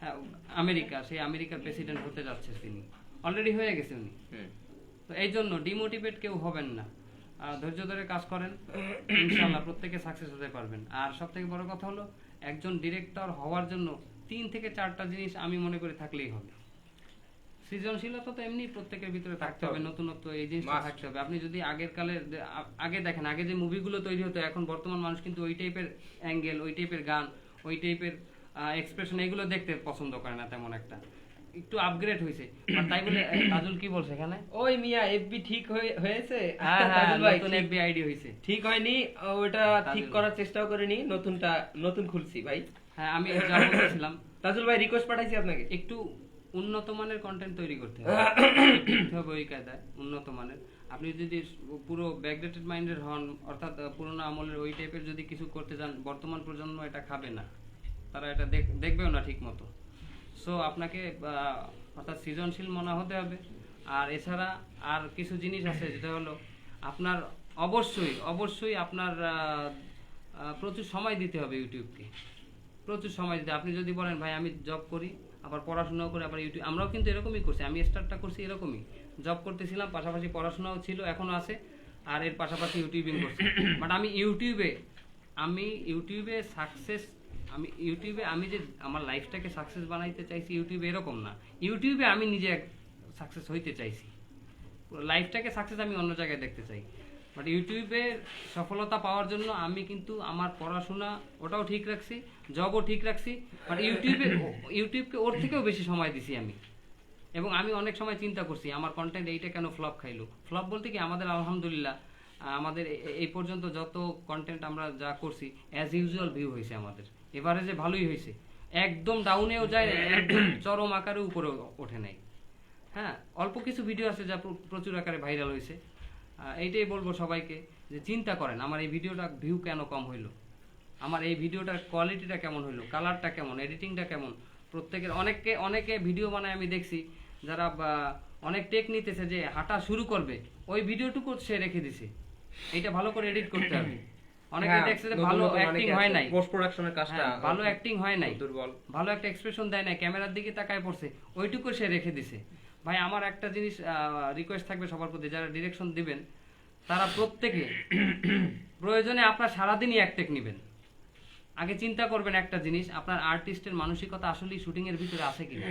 হ্যাঁ, আমেরিকা, সেই আমেরিকার প্রেসিডেন্ট হতে যাচ্ছে তিনি, অলরেডি হয়ে গেছে উনি। তো এই জন্য ডিমোটিভেট কেউ হবেন না, ধৈর্য ধরে কাজ করেন, ইনশাআল্লাহ প্রত্যেকে সাকসেস হতে পারবেন। আর সব থেকে বড় কথা হলো, একজন ডিরেক্টর হওয়ার জন্য 3 থেকে 4টা জিনিস আমি মনে করি থাকলেই হবে। সৃজনশীলতা তো এমনি প্রত্যেকের ভিতরে থাকতে হবে, নতুনত্ব এই জিনিসটা থাকতে হবে। আপনি যদি আগে দেখেন, আগে যে মুভিগুলো তৈরি হতো, এখন বর্তমান মানুষ কিন্তু ওই টাইপের অ্যাঙ্গেল, ওই টাইপের গান, ওই টাইপের এক্সপ্রেশন, এগুলো দেখতে পছন্দ করে না তেমন একটা, একটু আপগ্রেড হয়েছে। আর তাই বলে তাজুল কি বলছে এখানে, ওই মিয়া এফবি ঠিক হয়েছে, নতুন এফবি আইডি হয়েছে, ঠিক হয়নি, ওটা ঠিক করার চেষ্টাও করিনি, নতুন খুলছি ভাই। হ্যাঁ, আমি যা বলছিলাম, তাজুল ভাই রিকোয়েস্ট পাঠাইছি আপনাকে, একটু উন্নত মানের কন্টেন্ট তৈরি করতে হবে ওই কায়দায়, উন্নত মানের। আপনি যদি পুরো ব্যাকডেটেড মাইন্ডের হন, অর্থাৎ পুরোনো আমলের ওই টাইপের যদি কিছু করতে যান, বর্তমান প্রজন্ম এটা খাবে না, তারা এটা দেখবেও না ঠিক মতো। সো আপনাকে অর্থাৎ সৃজনশীল মনে হতে হবে। আর এছাড়া আর কিছু জিনিস আছে, যেটা হলো আপনার অবশ্যই আপনার প্রচুর সময় দিতে হবে ইউটিউবকে, প্রচুর সময় দিতে। আপনি যদি বলেন ভাই আমি জব করি, আবার পড়াশোনাও করে আবার ইউটিউব, আমরাও কিন্তু এরকমই করছি। আমি স্টার্টটা করছি এরকমই, জব করতেছিলাম, পাশাপাশি পড়াশোনাও ছিল, এখনো আছে, আর এর পাশাপাশি ইউটিউবিং করছি। বাট আমি ইউটিউবে সাকসেস, আমি যে আমার লাইফটাকে সাকসেস বানাইতে চাইছি ইউটিউবে এরকম না। ইউটিউবে আমি নিজে সাকসেস হইতে চাইছি, লাইফটাকে সাকসেস আমি অন্য জায়গায় দেখতে চাই। বাট ইউটিউবে সফলতা পাওয়ার জন্য আমি কিন্তু আমার পড়াশোনা ওটাও ঠিক রাখছি, জবও ঠিক রাখছি, বাট ইউটিউবকে ওর থেকেও বেশি সময় দিছি আমি। এবং আমি অনেক সময় চিন্তা করছি আমার কন্টেন্ট এইটা কেন ফ্লপ খাইলো। ফ্লপ বলতে কি, আমাদের আলহামদুলিল্লাহ আমাদের এই পর্যন্ত যত কন্টেন্ট আমরা যা করছি অ্যাজ ইউজুয়াল ভিউ হয়েছে, আমাদের এভারেজে ভালোই হয়েছে, একদম ডাউনেও যায় না, একদম চরম আকারে উপরে ওঠে নাই। হ্যাঁ, অল্প কিছু ভিডিও আছে যা প্রচুর আকারে ভাইরাল হয়েছে। এইটাই বলবো সবাইকে যে চিন্তা করেন আমার এই ভিডিওটা ভিউ কেন কম হইলো, আমার এই ভিডিওটার কোয়ালিটিটা কেমন হইলো, কালারটা কেমন, এডিটিংটা কেমন। প্রত্যেকের অনেকে ভিডিও বানায় আমি দেখছি, যারা অনেক টেক নিতেছে যে হাঁটা শুরু করবে, ওই ভিডিওটুকু সে রেখে দিছে, এটা ভালো করে এডিট করতে হবে। অনেকে দেখছে যে ভালো অ্যাক্টিং হয় নাই, পোস্ট প্রোডাকশনের কাজটা ভালো অ্যাক্টিং হয় নাই, দুর্বল, ভালো একটা এক্সপ্রেশন দেয় না, ক্যামেরার দিকে তাকায় পড়ছে, ওইটুকু সে রেখে দিছে। ভাই আমার একটা জিনিস রিকোয়েস্ট থাকবে সবার প্রতি, যারা ডিরেকশন দিবেন তারা প্রত্যেকে প্রয়োজনে আপনার সারাদিনই এক টেক নেবেন। আগে চিন্তা করবেন একটা জিনিস, আপনার আর্টিস্টের মানসিকতা আসলেই শুটিং এর ভিতরে আছে কিনা।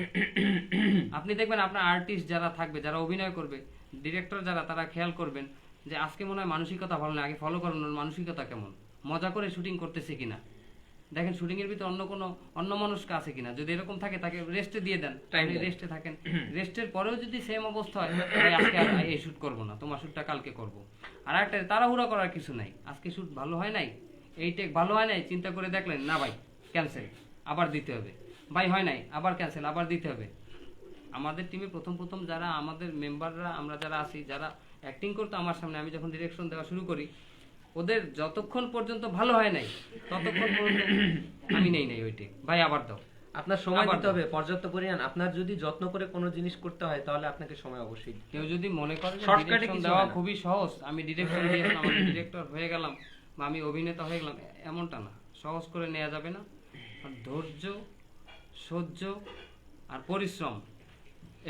আপনি দেখবেন আপনার আর্টিস্ট যারা থাকবে, যারা অভিনয় করবে, ডিরেক্টর যারা, তারা খেয়াল করবেন যে আজকে মনে হয় মানসিকতা ভালো না, আগে ফলো করুন মানসিকতা কেমন, মজা করে শুটিং করতেছে কিনা। দেখেন শুটিং এর ভিতরে অন্য মানুষকে আছে কিনা, যদি এরকম থাকে তাকে রেস্টে দিয়ে দেন, আপনি রেস্টে থাকেন। রেস্টের পরেও যদি সেম অবস্থা হয়, ভাই আজকে আর এই শুট করবো না, তোমার শুটটা কালকে করবো। আর একটা তাড়াহুড়া করার কিছু নাই, আজকে শুট ভালো হয় নাই, এই টেক ভালো হয় নাই, চিন্তা করে দেখলেন না ভাই ক্যান্সেল, আবার দিতে হবে, ভাই হয় নাই আবার ক্যান্সেল, আবার দিতে হবে। আমাদের টিমে প্রথম যারা আমাদের মেম্বাররা, আমরা যারা আছি, যারা অ্যাক্টিং করতো আমার সামনে, আমি যখন ডিরেকশন দেওয়া শুরু করি, ওদের যতক্ষণ পর্যন্ত ভালো হয় নাই ততক্ষণ পর্যন্ত আমি নেই ওইটি, ভাই আবার দাও। আপনার সময় দিতে হবে পর্যাপ্ত পরিমাণ। আপনার যদি যত্ন করে কোনো জিনিস করতে হয় তাহলে আপনাকে সময় অবশ্যই। কেউ যদি মনে করে যে ডিরেকশন দেওয়া খুবই সহজ, আমি ডিরেকশন দিয়েছিলাম, আমি ডিরেক্টর হয়ে গেলাম বা আমি অভিনেতা হয়ে গেলাম, এমনটা না, সহজ করে নেওয়া যাবে না। আর ধৈর্য, সহ্য আর পরিশ্রম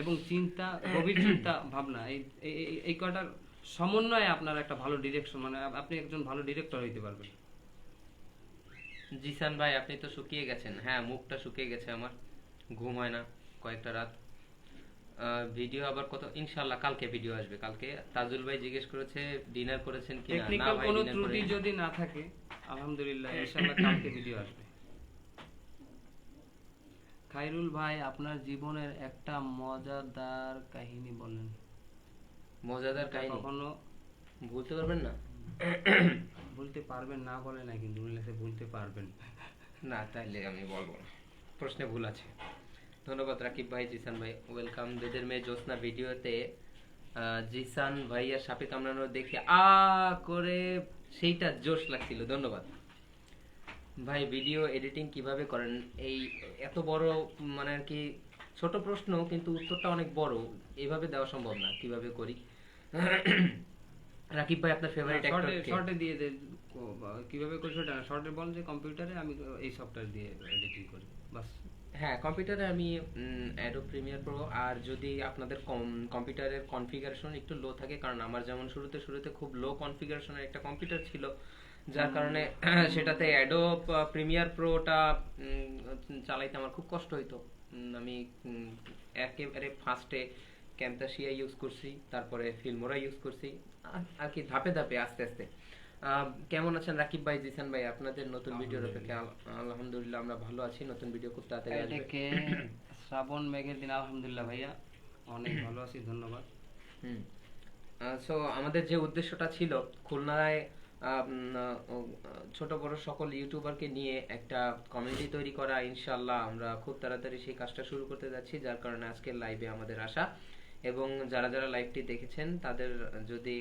এবং চিন্তা, গভীর চিন্তা ভাবনা, এই কয়টার সমন্বয়ে আপনার একটা ভালো ডিরেকশন, মানে আপনি একজন ভালো ডিরেক্টর হইতে পারবেন। জিসান ভাই আপনি তো শুকিয়ে গেছেন। হ্যাঁ, মুখটা শুকিয়ে গেছে আমার, ঘুম হয় না কয়েকটা রাত। ভিডিও আবার কত, ইনশাআল্লাহ কালকে ভিডিও আসবে। কালকে তাজুল ভাই জিজ্ঞেস করেছে ডিনার করেছেন কিনা। টেকনিক্যাল কোনো ত্রুটি যদি না থাকে আলহামদুলিল্লাহ ইনশাআল্লাহ কালকে ভিডিও আসবে। খায়রুল ভাই আপনার জীবনের একটা মজাদার কাহিনী বলেন। মজাদার কাহিনী কখনো বলতে পারবেন না? বলতে পারবেন না বলে না, কিন্তু বলতে পারবেন না, তাইলে আমি বলবো না, প্রশ্নে ভুল আছে। ধন্যবাদ রাকিব ভাই, জিসান ভাই ওয়েলকাম। দুধের মেয়ে জ্যোৎস্না ভিডিওতে জিসান ভাইয়া সাপে কামড়ানো দেখে করে সেইটা জোশ লাগছিল। ধন্যবাদ ভাই। ভিডিও এডিটিং কিভাবে করেন? এই এত বড় মানে আর কি ছোট প্রশ্ন, কিন্তু উত্তরটা অনেক বড়, এইভাবে দেওয়া সম্ভব না। কিভাবে করি রাকিব ভাই, আপনার ফেভারিট অ্যাক্টর কে? শর্টে দিয়ে দেন, কিভাবে করি সেটা শর্টে বল, যে কম্পিউটারে আমি এই সফটওয়্যার দিয়ে এডিটিং করি বাস। হ্যাঁ, কম্পিউটারে আমি অ্যাডোব প্রিমিয়ার প্রো। আর যদি আপনাদের কম্পিউটারের কনফিগারেশন একটু লো থাকে, কারণ আমার যেমন শুরুতে খুব লো কনফিগারেশনের একটা কম্পিউটার ছিল, যার কারণে সেটাতে অ্যাডোব প্রিমিয়ার প্রোটা চালাইতে আমার খুব কষ্ট হইতো। আমি একেবারে ফার্স্টে ক্যামতাসিয়া ইউজ করছি, তারপরে ফিল্মোরা ইউজ করছি, আর কি ধাপে ধাপে আস্তে আস্তে। কেমন আছেন রাকিব ভাই, জিসান ভাই? আপনাদের নতুন ভিডিওর অপেক্ষা। আলহামদুলিল্লাহ আমরা ভালো আছি, নতুন ভিডিও খুব তাড়াতাড়ি আসবে। শ্রাবণ মেঘের দিন, আলহামদুলিল্লাহ ভাইয়া অনেক ভালো আছি, ধন্যবাদ। সো আমাদের যে উদ্দেশ্যটা ছিল খুলনায় ছোট বড় সকল ইউটিউবারকে নিয়ে একটা কমিউনিটি তৈরি করা, ইনশাআল্লাহ আমরা খুব তাড়াতাড়ি সেই কাজটা শুরু করতে যাচ্ছি, যার কারণে আজকের লাইভে আমাদের আসা। এবং যারা লাইভটি দেখেছেন তাদের যদি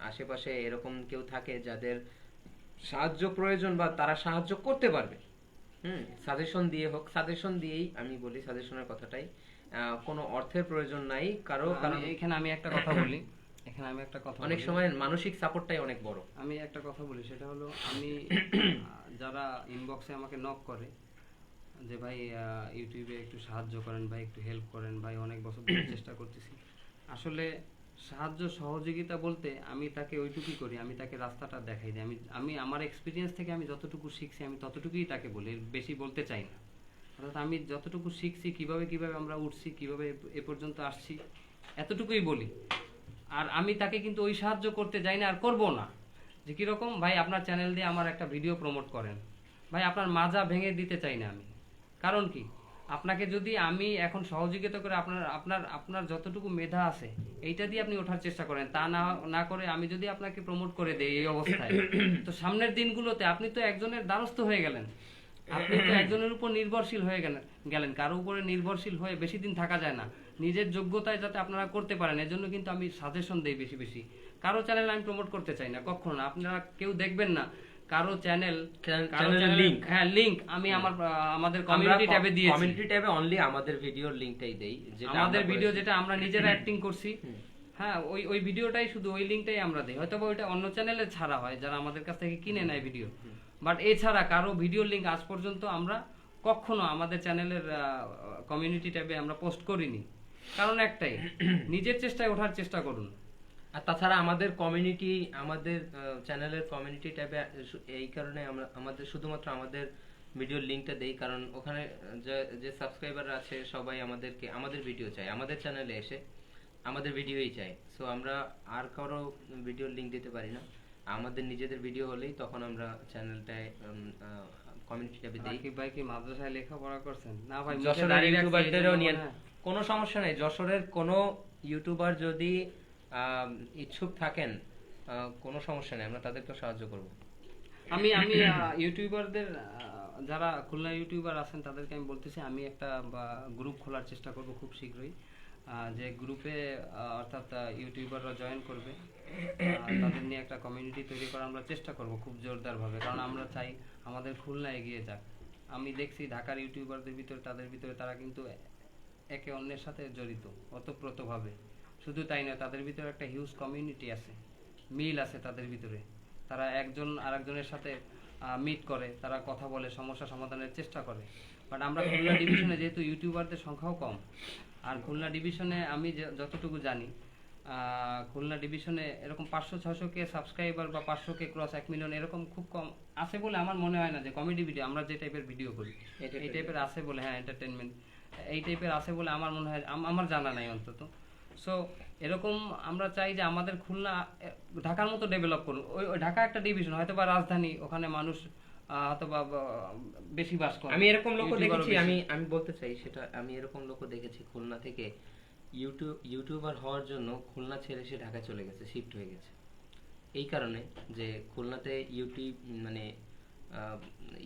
আশেপাশে এরকম কেউ থাকে যাদের সাহায্য প্রয়োজন বা তারা সাহায্য করতে পারবে, সাজেশন দিয়ে হোক, সাজেশন দিয়েই আমি বলি, সাজেশনের কথাটাই, কোনো অর্থের প্রয়োজন নাই কারো। কারণ এখানে আমি একটা কথা বলি, অনেক সময় মানসিক সাপোর্টটাই অনেক বড়। আমি একটা কথা বলি, সেটা হলো আমি যারা ইনবক্সে আমাকে নক করে যে ভাই ইউটিউবে একটু সাহায্য করেন ভাই, একটু হেল্প করেন ভাই, অনেক বছর ধরে চেষ্টা করতেছি। আসলে সাহায্য সহযোগিতা বলতে আমি তাকে ওইটুকুই করি, আমি তাকে রাস্তাটা দেখাই দিই। আমি আমার এক্সপিরিয়েন্স থেকে আমি যতটুকু শিখছি আমি ততটুকুই তাকে বলি, এর বেশি বলতে চাই না। অর্থাৎ আমি যতটুকু শিখছি, কিভাবে আমরা উঠছি, কিভাবে এ পর্যন্ত আসছি, এতটুকুই বলি। আর আমি তাকে কিন্তু ওই সাহায্য করতে যাই না, আর করবো না। যে কীরকম, ভাই আপনার চ্যানেল দিয়ে আমার একটা ভিডিও প্রমোট করেন, ভাই আপনার মাজা ভেঙে দিতে চাই না আমি। কারণ কি, আপনাকে যদি আমি এখন সহযোগিতা করে আপনার যতটুকু মেধা আছে এইটা দিয়ে আপনি ওঠার চেষ্টা করেন, তা না করে আমি যদি আপনাকে প্রমোট করে দেই এই অবস্থায়, তো সামনের দিনগুলোতে আপনি তো একজনের দ্বারস্থ হয়ে গেলেন, আপনি তো একজনের উপর নির্ভরশীল হয়ে গেলেন। কারো উপরে নির্ভরশীল হয়ে বেশি দিন থাকা যায় না। নিজের যোগ্যতায় যাতে আপনারা করতে পারেন, এজন্য কিন্তু আমি সাজেশন দেই বেশি বেশি। কারো চ্যানেল আমি প্রমোট করতে চাই না কখনো না। আপনারা কেউ দেখবেন না কারো চ্যানেলের লিংক, হ্যাঁ লিংক আমি আমাদের কমিউনিটি ট্যাবে দিয়েছি। কমিউনিটি ট্যাবে অনলি আমাদের ভিডিওর লিংকটাই দেই, যেটা আমাদের ভিডিও যেটা আমরা নিজেরা অ্যাক্টিং করছি, হ্যাঁ ওই ভিডিওটাই, শুধু ওই লিংকটাই আমরা দেই। হয়তো ওইটা অন্য চ্যানেলে ছাড়া হয় যারা আমাদের কাছ থেকে কিনে নেয় ভিডিও, বাট এছাড়া কারো ভিডিও লিংক আজ পর্যন্ত আমরা কখনো আমাদের চ্যানেলের কমিউনিটি ট্যাবে আমরা পোস্ট করিনি। কারণ একটাই, নিজের চেষ্টায় ওঠার চেষ্টা করুন। আর তাছাড়া আমাদের কমিউনিটি, আমাদের চ্যানেলের কমিউনিটি ট্যাবে এই কারণে আমরা শুধুমাত্র আমাদের ভিডিওর লিংকটা দেই, কারণ ওখানে যে সাবস্ক্রাইবার আছে সবাই আমাদের ভিডিও চাই, আমাদের চ্যানেলে এসে আমাদের ভিডিওই চাই। সো আমরা আর কারো ভিডিওর লিংক দিতে পারি না। আমাদের নিজেদের ভিডিও হলেই তখন আমরা চ্যানেলটায় কমিউনিটি ট্যাবে দেই। ভাই কি মাদ্রাসায় লেখাপড়া করছেন? না ভাই, যশোরের ইউটিউবারদেরও নিয়ে কোনো সমস্যা নেই। যশোরের কোনো ইউটিউবার যদি ইচ্ছুক থাকেন, কোনো সমস্যা নেই, আমরা তাদেরকে সাহায্য করব। আমি ইউটিউবারদের, যারা খুলনা ইউটিউবার আছেন তাদেরকে আমি বলতেছি, আমি একটা গ্রুপ খোলার চেষ্টা করব খুব শীঘ্রই। যে গ্রুপে অর্থাৎ ইউটিউবাররা জয়েন করবে, তাদের নিয়ে একটা কমিউনিটি তৈরি করার আমরা চেষ্টা করব খুব জোরদারভাবে। কারণ আমরা চাই আমাদের খুলনা এগিয়ে যাক। আমি দেখছি ঢাকার ইউটিউবারদের ভিতরে, তাদের ভিতরে তারা কিন্তু একে অন্যের সাথে জড়িত ওতপ্রোতভাবে। শুধু তাই না, তাদের ভিতরে একটা হিউজ কমিউনিটি আছে, মিল আছে তাদের ভিতরে। তারা একজন আরেকজনের সাথে মিট করে, তারা কথা বলে, সমস্যা সমাধানের চেষ্টা করে। বাট আমরা খুলনা ডিভিশনে যেহেতু ইউটিউবারদের সংখ্যাও কম, আর খুলনা ডিভিশনে আমি যতটুকু জানি, খুলনা ডিভিশনে এরকম 500-600 কে সাবস্ক্রাইবার বা 500 কে ক্রস 1 মিলিয়ন এরকম খুব কম আছে বলে আমার মনে হয় না। যে কমেডি ভিডিও আমরা যে টাইপের ভিডিও করি এই টাইপের আছে বলে, হ্যাঁ এন্টারটেনমেন্ট এই টাইপের আছে বলে আমার মনে হয়, আমার জানা নাই অন্তত। সো এরকম আমরা চাই যে আমাদের খুলনা ঢাকার মতো ডেভেলপ করুন। ওই ঢাকা একটা ডিভিশন, হয়তো বা রাজধানী, ওখানে মানুষ অথবা বেশি বাস করে। আমি এরকম লোক দেখেছি, আমি বলতে চাই সেটা, আমি এরকম লোক দেখেছি খুলনা থেকে ইউটিউবার হওয়ার জন্য খুলনা ছেড়ে সে ঢাকা চলে গেছে, শিফট হয়ে গেছে। এই কারণে যে খুলনাতে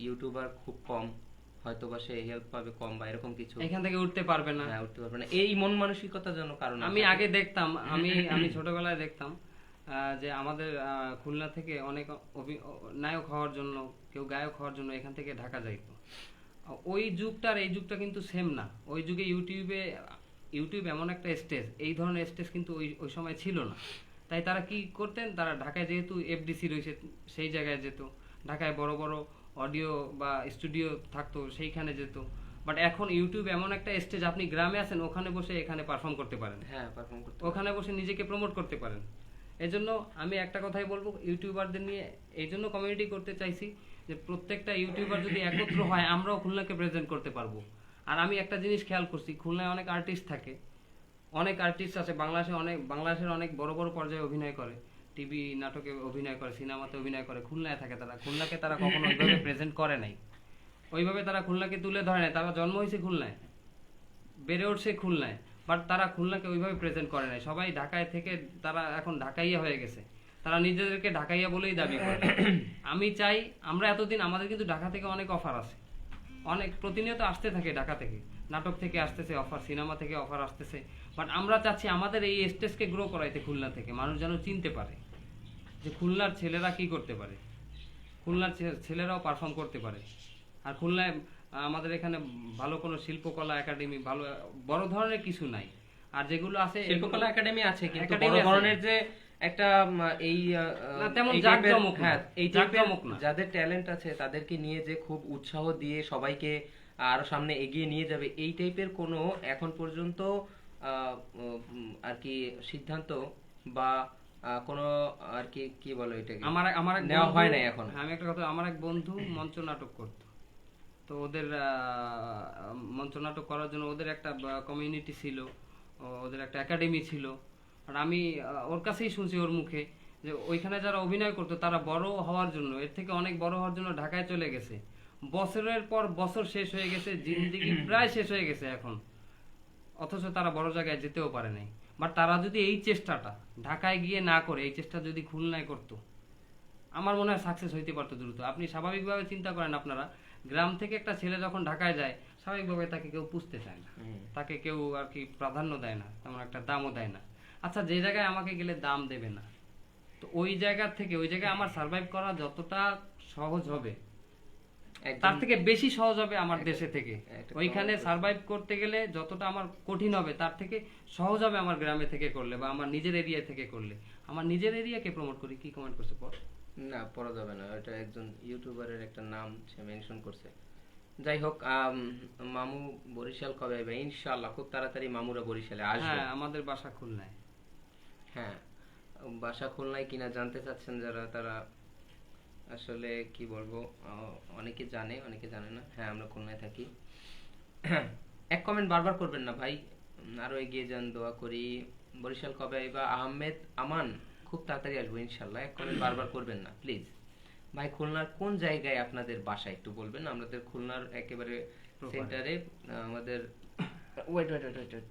ইউটিউবার খুব কম, হয়তো বা সে হেল্প পাবে কম বা এরকম কিছু, এখান থেকে উঠতে পারবে না। হ্যাঁ, উঠতে পারবে না, এই মন মানসিকতার জন্য। কারণ আমি আগে দেখতাম, আমি ছোটবেলায় দেখতাম যে আমাদের খুলনা থেকে অনেক নায়ক হওয়ার জন্য, কেউ গায়ক হওয়ার জন্য এখান থেকে ঢাকা যাইতো। ওই যুগটা আর এই যুগটা কিন্তু সেম না। ওই যুগে ইউটিউব এমন একটা স্টেজ, এই ধরনের স্টেজ কিন্তু ওই সময় ছিল না। তাই তারা কি করতেন, তারা ঢাকায় যেহেতু এফডিসি রয়েছে সেই জায়গায় যেত, ঢাকায় বড় বড় অডিও বা স্টুডিও থাকতো সেইখানে যেত। বাট এখন ইউটিউব এমন একটা স্টেজ, আপনি গ্রামে আছেন, ওখানে বসে এখানে পারফর্ম করতে পারেন, হ্যাঁ পারফর্ম করতে, ওখানে বসে নিজেকে প্রমোট করতে পারেন। এজন্য আমি একটা কথাই বলবো, ইউটিউবারদের নিয়ে এই জন্য কমিউনিটি করতে চাইছি যে প্রত্যেকটা ইউটিউবার যদি একত্র হয় আমরাও খুলনাকে প্রেজেন্ট করতে পারবো। আর আমি একটা জিনিস খেয়াল করছি, খুলনায় অনেক আর্টিস্ট থাকে, অনেক আর্টিস্ট আছে বাংলাদেশের অনেক বড় বড় পর্যায়ে অভিনয় করে, টিভি নাটকে অভিনয় করে, সিনেমাতে অভিনয় করে, খুলনায় থাকে। তারা খুলনাকে তারা কখনো ওইভাবে প্রেজেন্ট করে নাই, ওইভাবে তারা খুলনাকে তুলে ধরে নাই। তারা জন্ম হয়েছে খুলনায়, বেড়ে উঠছে খুলনায়, বাট তারা খুলনাকে ওইভাবে প্রেজেন্ট করে নাই। সবাই ঢাকায় থেকে তারা এখন ঢাকাইয়া হয়ে গেছে, তারা নিজেদেরকে ঢাকাইয়া বলেই দাবি করে। আমি চাই, আমরা এতদিন আমাদের কিন্তু ঢাকা থেকে অনেক অফার আছে, অনেক প্রতিনিয়ত আসতে থাকে, ঢাকা থেকে নাটক থেকে আসতেছে অফার, সিনেমা থেকে অফার আসতেছে। বাট আমরা চাচ্ছি আমাদের এই স্টেজকে গ্রো করাইতে, খুলনা থেকে মানুষ যেন চিনতে পারে যে খুলনার ছেলেরা কি করতে পারে, খুলনার ছেলেরাও পারফর্ম করতে পারে। আর খুলনায় আমাদের এখানে ভালো কোনো শিল্পকলা একাডেমি, ভালো বড় ধরনের কিছু নাই। আর যেগুলো আছে, শিল্পকলা একাডেমি আছে, কিন্তু বড় ধরনের যে একটা এই না, তেমন এই type এর- জাঁকজমক না। হ্যাঁ এই type এর জাঁকজমক না। যাদের ট্যালেন্ট আছে তাদেরকে নিয়ে যে খুব উৎসাহ দিয়ে সবাইকে আরো সামনে এগিয়ে নিয়ে যাবে এই টাইপের কোনো এখন পর্যন্ত আর কি সিদ্ধান্ত বা কোনো আর কি কি বলো এটাকে আমার আমার এক নেওয়া বন্ধু- হয় নাই এখন। আমি একটা কথা, আমার এক বন্ধু মঞ্চ নাটক করতো, তো ওদের মঞ্চ নাটক করার জন্য ওদের একটা কমিউনিটি ছিল, ওদের একটা একাডেমি ছিল। আর আমি ওর কাছেই শুনছি ওর মুখে যে ওইখানে যারা অভিনয় করতো তারা বড় হওয়ার জন্য, এর থেকে অনেক বড় হওয়ার জন্য ঢাকায় চলে গেছে। বছরের পর বছর শেষ হয়ে গেছে, জিন্দেগি প্রায় শেষ হয়ে গেছে এখন, অথচ তারা বড় জায়গায় যেতেও পারে নাই। বাট তারা যদি এই চেষ্টাটা ঢাকায় গিয়ে না করে এই চেষ্টা যদি খুলনায় করতো, আমার মনে হয় সাকসেস হইতে পারতো দ্রুত। আপনি স্বাভাবিকভাবে চিন্তা করেন, আপনারা গ্রাম থেকে একটা ছেলে যখন ঢাকায় যায়, স্বাভাবিকভাবে তাকে কেউ পুষতে চায় না, তাকে কেউ আর কি প্রাধান্য দেয় না, তেমন একটা দামও দেয় না। আচ্ছা, যে জায়গায় আমাকে গেলে দাম দেবে না, তো ওই জায়গা থেকে ওই জায়গায় আমার সার্ভাইভ করা যতটা সহজ হবে, তার থেকে বেশি সহজ হবে আমার দেশে থেকে। ওইখানে সার্ভাইভ করতে গেলে যতটা আমার কঠিন হবে, তার থেকে সহজ হবে আমার গ্রামে থেকে করলে বা আমার নিজের এরিয়া থেকে করলে। আমার নিজের এরিয়াকে প্রমোট করি। কি কমেন্ট করছে পর? না পড়া যাবে না, এটা একজন ইউটিউবারের একটা নাম সে মেনশন করছে। যাই হোক, মামু বরিশাল কবে আসবে? ইনশাআল্লাহ খুব তাড়াতাড়ি মামুরা বরিশালে আসবে। হ্যাঁ, আমাদের বাসা খুলনায়। হ্যাঁ, বাসা খুলনায় কিনা জানতে চাচ্ছেন যারা, তারা আসলে কি বলবো, অনেকে জানে অনেকে জানে না। হ্যাঁ, আমরা খুলনায় থাকি। এক কমেন্ট বারবার করবেন না ভাই, আরো এগিয়ে যান, দোয়া করি। বরিশাল কবে আইবা? আহমেদ আমান, খুব তাড়াতাড়ি আসবো ইনশাল্লাহ। এক কমেন্ট বারবার করবেন না প্লিজ। ভাই খুলনার কোন জায়গায় আপনাদের বাসা একটু বলবেন? আমাদের খুলনার একেবারে সেন্টারে আমাদের wait wait wait wait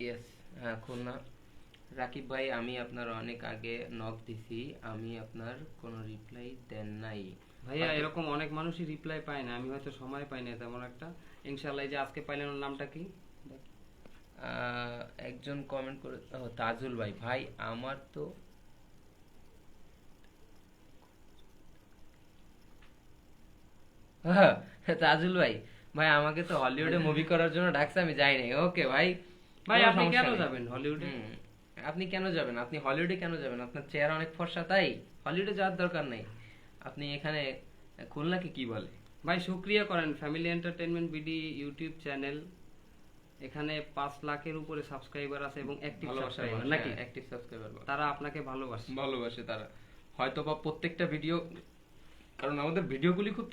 yes, হ্যাঁ খুলনা। রাকিব ভাই, আমি আপনার অনেক আগে নক দিছি, আমি আপনার কোনো রিপ্লাই দেন নাই। ভাইয়া এরকম অনেক মানুষই রিপ্লাই পায় না, আমি হয়তো সময় পাই না তেমন একটা। ইনশাআল্লাহ এই যে আজকে পাইলেন, ওর নামটা কি? একজন কমেন্ট করে, তাজুল ভাই, ভাই আমার তো তাজুল ভাই, ভাই আমাকে তো হলিউডে মুভি করার জন্য ডাকছে, আমি যাই নাই। ওকে ভাই, ভাই কোনো আপনি সমস্যা কেন নেই। যাবেন হলিউডে? আপনি কেন যাবেন? আপনি হলিউডে কেন যাবেন? আপনার চেহারা অনেক ফর্সা, তাই হলিউডে যাওয়ার দরকার নেই। আপনি এখানে খুলনাকে কি বলে? ভাই শুকরিয়া করেন, family entertainment BD YouTube channel, এখানে 5 লাখের উপরে সাবস্ক্রাইবার আছে এবং অ্যাক্টিভ সাবস্ক্রাইবার নাকি? অ্যাক্টিভ সাবস্ক্রাইবার তারা আপনাকে ভালোবাসে। ভালোবাসে তারা, হয়তো বা প্রত্যেকটা ভিডিও, কারণ আমাদের ভিডিওগুলি খুব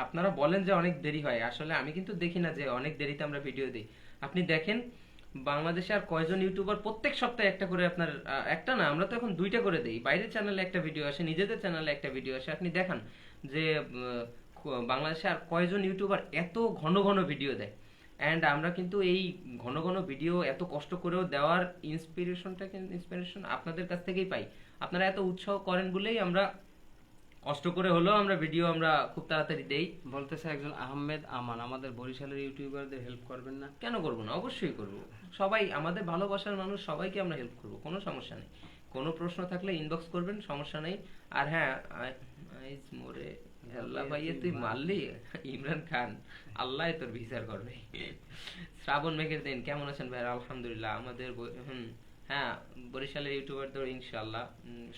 আপনারা বলেন যে অনেক দেরি হয়, আসলে আমি কিন্তু দেখি না যে অনেক দেরিতে আমরা ভিডিও দিই। আপনি দেখেন বাংলাদেশে আর কয়জন ইউটিউবার প্রত্যেক সপ্তাহে একটা করে, আপনার একটা না, আমরা তো এখন 2টা করে দেই। বাইরের চ্যানেলে একটা ভিডিও আসে, নিজেদের চ্যানেলে একটা ভিডিও আসে। আপনি দেখান যে বাংলাদেশে আর কয়জন ইউটিউবার এত ঘন ঘন ভিডিও দেয়। অ্যান্ড আমরা কিন্তু এই ঘন ঘন ভিডিও এত কষ্ট করেও দেওয়ার ইন্সপিরেশন আপনাদের কাছ থেকেই পাই। আপনারা এত উৎসাহ করেন বলেই আমরা কষ্ট করে হলেও আমরা ভিডিও আমরা খুব তাড়াতাড়ি দেই। বলতেছে একজন আহমেদ আমান, আমাদের বরিশালের ইউটিউবারদের হেল্প করবেন না? কেন করব না, অবশ্যই করব। সবাই আমাদের ভালোবাসার মানুষ, সবাইকে আমরা হেল্প করব, কোনো সমস্যা নেই। কোনো প্রশ্ন থাকলে ইনবক্স করবেন, সমস্যা নেই। আর হ্যাঁ, আইজ মোরে আল্লাহ ভাইয়ে তুই মারলি ইমরান খান, আল্লাহ তোর বিচার করবে। শ্রাবণ মেঘের দিন, কেমন আছেন ভাই? আলহামদুলিল্লাহ। আমাদের হ্যাঁ, বরিশালের ইউটিউবারদের ইনশাআল্লাহ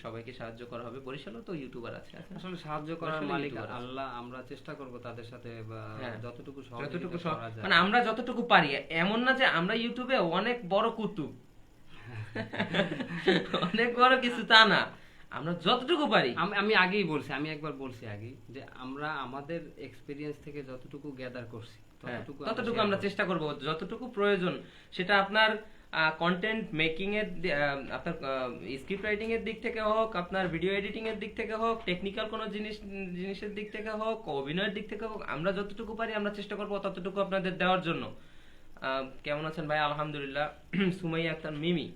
সবাইকে সাহায্য করা হবে। বরিশালেও তো ইউটিউবার আছে। আসলে সাহায্য করার বরিশালে মালিক ইউটিউবার আছে। আল্লাহ, আমরা চেষ্টা করব তাদের সাথে যতটুকু যতটুকু সহযোগিতা করা যায়। মানে আমরা যতটুকু পারি, এমন না যে আমরা ইউটিউবে অনেক বড় কুতুব, অনেক বড় কিছু তা না, আমরা যতটুকু পারি। আমি আগেই বলছি, আমি একবার বলছি আগে যে আমরা আমাদের এক্সপেরিয়েন্স থেকে যতটুকু গ্যাদার করছি ততটুকু আমরা চেষ্টা করব, যতটুকু প্রয়োজন। সেটা আপনার কন্টেন্ট মেকিং এর, আপনার স্ক্রিপ্ট রাইটিং এর দিক থেকে হোক, আপনার ভিডিও এডিটিং এর দিক থেকে হোক, টেকনিক্যাল কোনো জিনিসের দিক থেকে হোক, অভিনয়ের দিক থেকে হোক, আমরা যতটুকু পারি আমরা চেষ্টা করব ততটুকু আপনাদের দেওয়ার জন্য। কেমন আছেন ভাই? আলহামদুলিল্লাহ। সুমাইয়া আক্তার মিমি,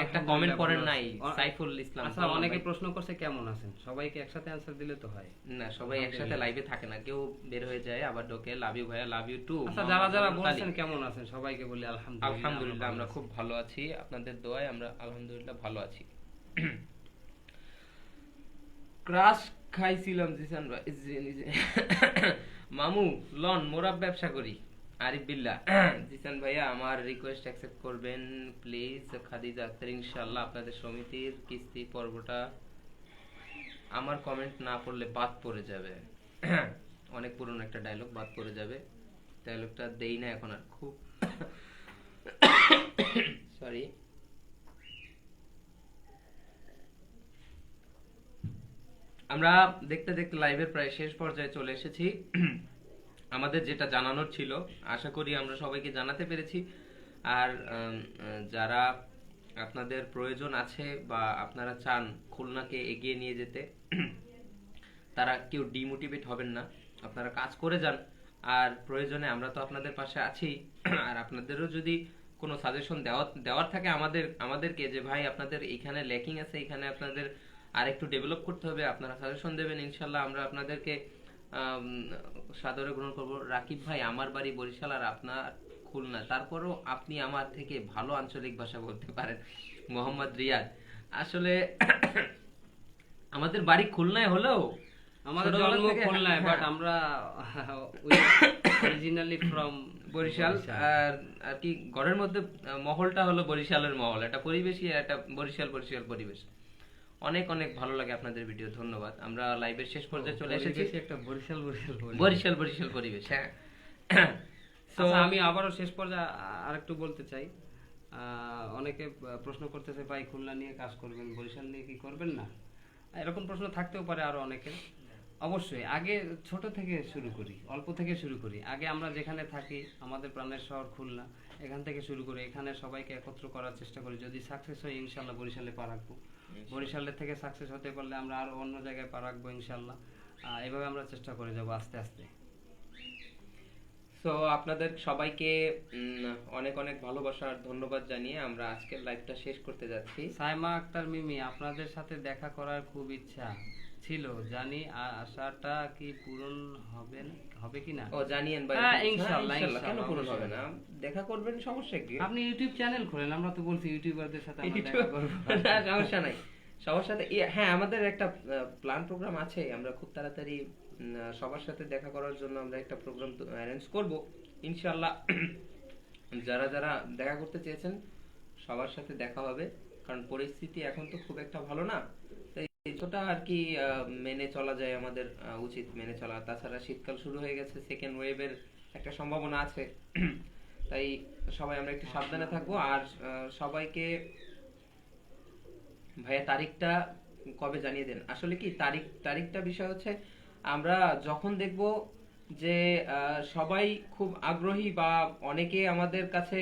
একটা কমেন্ট করেন নাই। সাইফুল ইসলাম, আচ্ছা, অনেকে প্রশ্ন করছে কেমন আছেন, সবাইকে একসাথে অ্যানসার দিলে তো হয় না। সবাই একসাথে লাইভে থাকে না, কেউ বের হয়ে যায় আবার ঢোকে। লাভ ইউ ভাইয়া, লাভ ইউ টু। আচ্ছা, যারা যারা বলছেন কেমন আছেন সবাইকে বলি আলহামদুলিল্লাহ। আলহামদুলিল্লাহ, আমরা খুব ভালো আছি, আপনাদের দোয়ায় আমরা আলহামদুলিল্লাহ ভালো আছি। ক্রাশ খাইছিলাম জিসান ভাই। মামু লন মোরা ব্যবসা করি, আরিফ বিল্লাহ, জিসান ভাইয়া আমার রিকোয়েস্ট অ্যাকসেপ্ট করবেন প্লিজ। খাদিজা আক্তার, ইনশাআল্লাহ আপনাদের সমিতির কিস্তি পর্বটা আমার কমেন্ট না পড়লে বাদ পড়ে যাবে। অনেক পুরনো একটা ডায়লগ, বাদ পড়ে যাবে। ডায়লগটা দেই না এখন আর, খুব সরি। আমরা দেখতে দেখতে লাইভের প্রায় শেষ পর্যায়ে চলে এসেছি। আমাদের যেটা জানানোর ছিল আশা করি আমরা সবাইকে জানাতে পেরেছি। আর যারা আপনাদের প্রয়োজন আছে বা আপনারা চান খুলনাকে এগিয়ে নিয়ে যেতে, তারা কেউ ডিমোটিভেট হবেন না, আপনারা কাজ করে যান। আর প্রয়োজনে আমরা তো আপনাদের পাশে আছি। আর আপনাদেরও যদি কোনো সাজেশন দেওয়ার থাকে আমাদেরকে, যে ভাই আপনাদের এখানে ল্যাকিং আছে, এখানে আপনাদের আরেকটু ডেভেলপ করতে হবে, আপনারা সাজেশন দেবেন, ইনশাল্লাহ আমরা আপনাদেরকে সাদরে গ্রহণ করব। রাকিব ভাই, আমার বাড়ি বরিশাল আর আপনার খুলনা, তারপরও আপনি আমার থেকে ভালো আঞ্চলিক ভাষা বলতে পারেন। মোহাম্মদ রিয়াদ, আসলে আমাদের বাড়ি খুলনায় হলেও আমাদের জন্ম খুলনায়, বাট আমরা অরিজিনালি ফ্রম বরিশাল। আর কি ঘরের মধ্যে মহলটা হলো বরিশালের মহল, একটা পরিবেশই একটা বরিশাল পরিবেশ। অনেক অনেক ভালো লাগে আপনাদের ভিডিও, ধন্যবাদ। আমরা লাইভের শেষ পর্যায়ে চলে এসেছি। একটা বরিশাল পরিবেশ, হ্যাঁ। তো আমি আবারও শেষ পর্যায়ে আরেকটু বলতে চাই, অনেকে প্রশ্ন করতেছে ভাই খুলনা নিয়ে কাজ করবেন, বরিশাল নিয়ে কি করবেন না? এরকম প্রশ্ন থাকতেও পারে আরো অনেকের। অবশ্যই আগে ছোট থেকে শুরু করি, অল্প থেকে শুরু করি। আগে আমরা যেখানে থাকি, আমাদের প্রাণের শহর খুলনা, এখান থেকে শুরু করি, এখানে সবাইকে একত্র করার চেষ্টা করি। যদি সাকসেস হয় ইনশাল্লাহ বরিশালে পা রাখবো, বরিশালের থেকে সাকসেস হতে পারলে আমরা আরো অন্য জায়গায় পা রাখবো ইনশাল্লাহ। এভাবে আমরা চেষ্টা করে যাবো আস্তে আস্তে। সো আপনাদের সবাইকে অনেক অনেক ভালোবাসার ধন্যবাদ জানিয়ে আমরা আজকের লাইভটা শেষ করতে যাচ্ছি। সাইমা আক্তার মিমি, আপনাদের সাথে দেখা করার খুব ইচ্ছা ছিল, জানি আশাটা কি পূরণ হবে কিনা? ও জানিয়েন ভাই, ইনশাআল্লাহ কেন পূরণ হবে না, দেখা করবেন, সমস্যা কি? আপনি ইউটিউব চ্যানেল খোলেন, আমরা তো বলছি ইউটিউবারদের সাথে আমরা দেখা করব। না, সমস্যা নাই, সবার সাথে। হ্যাঁ, আমাদের একটা প্ল্যান প্রোগ্রাম আছে, আমরা খুব তাড়াতাড়ি সবার সাথে দেখা করার জন্য আমরা একটা প্রোগ্রাম অ্যারেঞ্জ করব ইনশাআল্লাহ। যারা যারা দেখা করতে চেয়েছেন সবার সাথে দেখা হবে, কারণ পরিস্থিতি এখন তো খুব একটা ভালো না, তাই কিছুটা আর কি মেনে চলা যায়, আমাদের উচিত মেনে চলা। তাছাড়া শীতকাল শুরু হয়ে গেছে, সেকেন্ড ওয়েভের একটা সম্ভাবনা আছে, তাই সবাই আমরা একটু সাবধানে থাকবো। আর সবাইকে ভাইয়া তারিখটা কবে জানিয়ে দেন। আসলে কি তারিখটা বিষয় হচ্ছে, আমরা যখন দেখব যে সবাই খুব আগ্রহী বা অনেকে আমাদের কাছে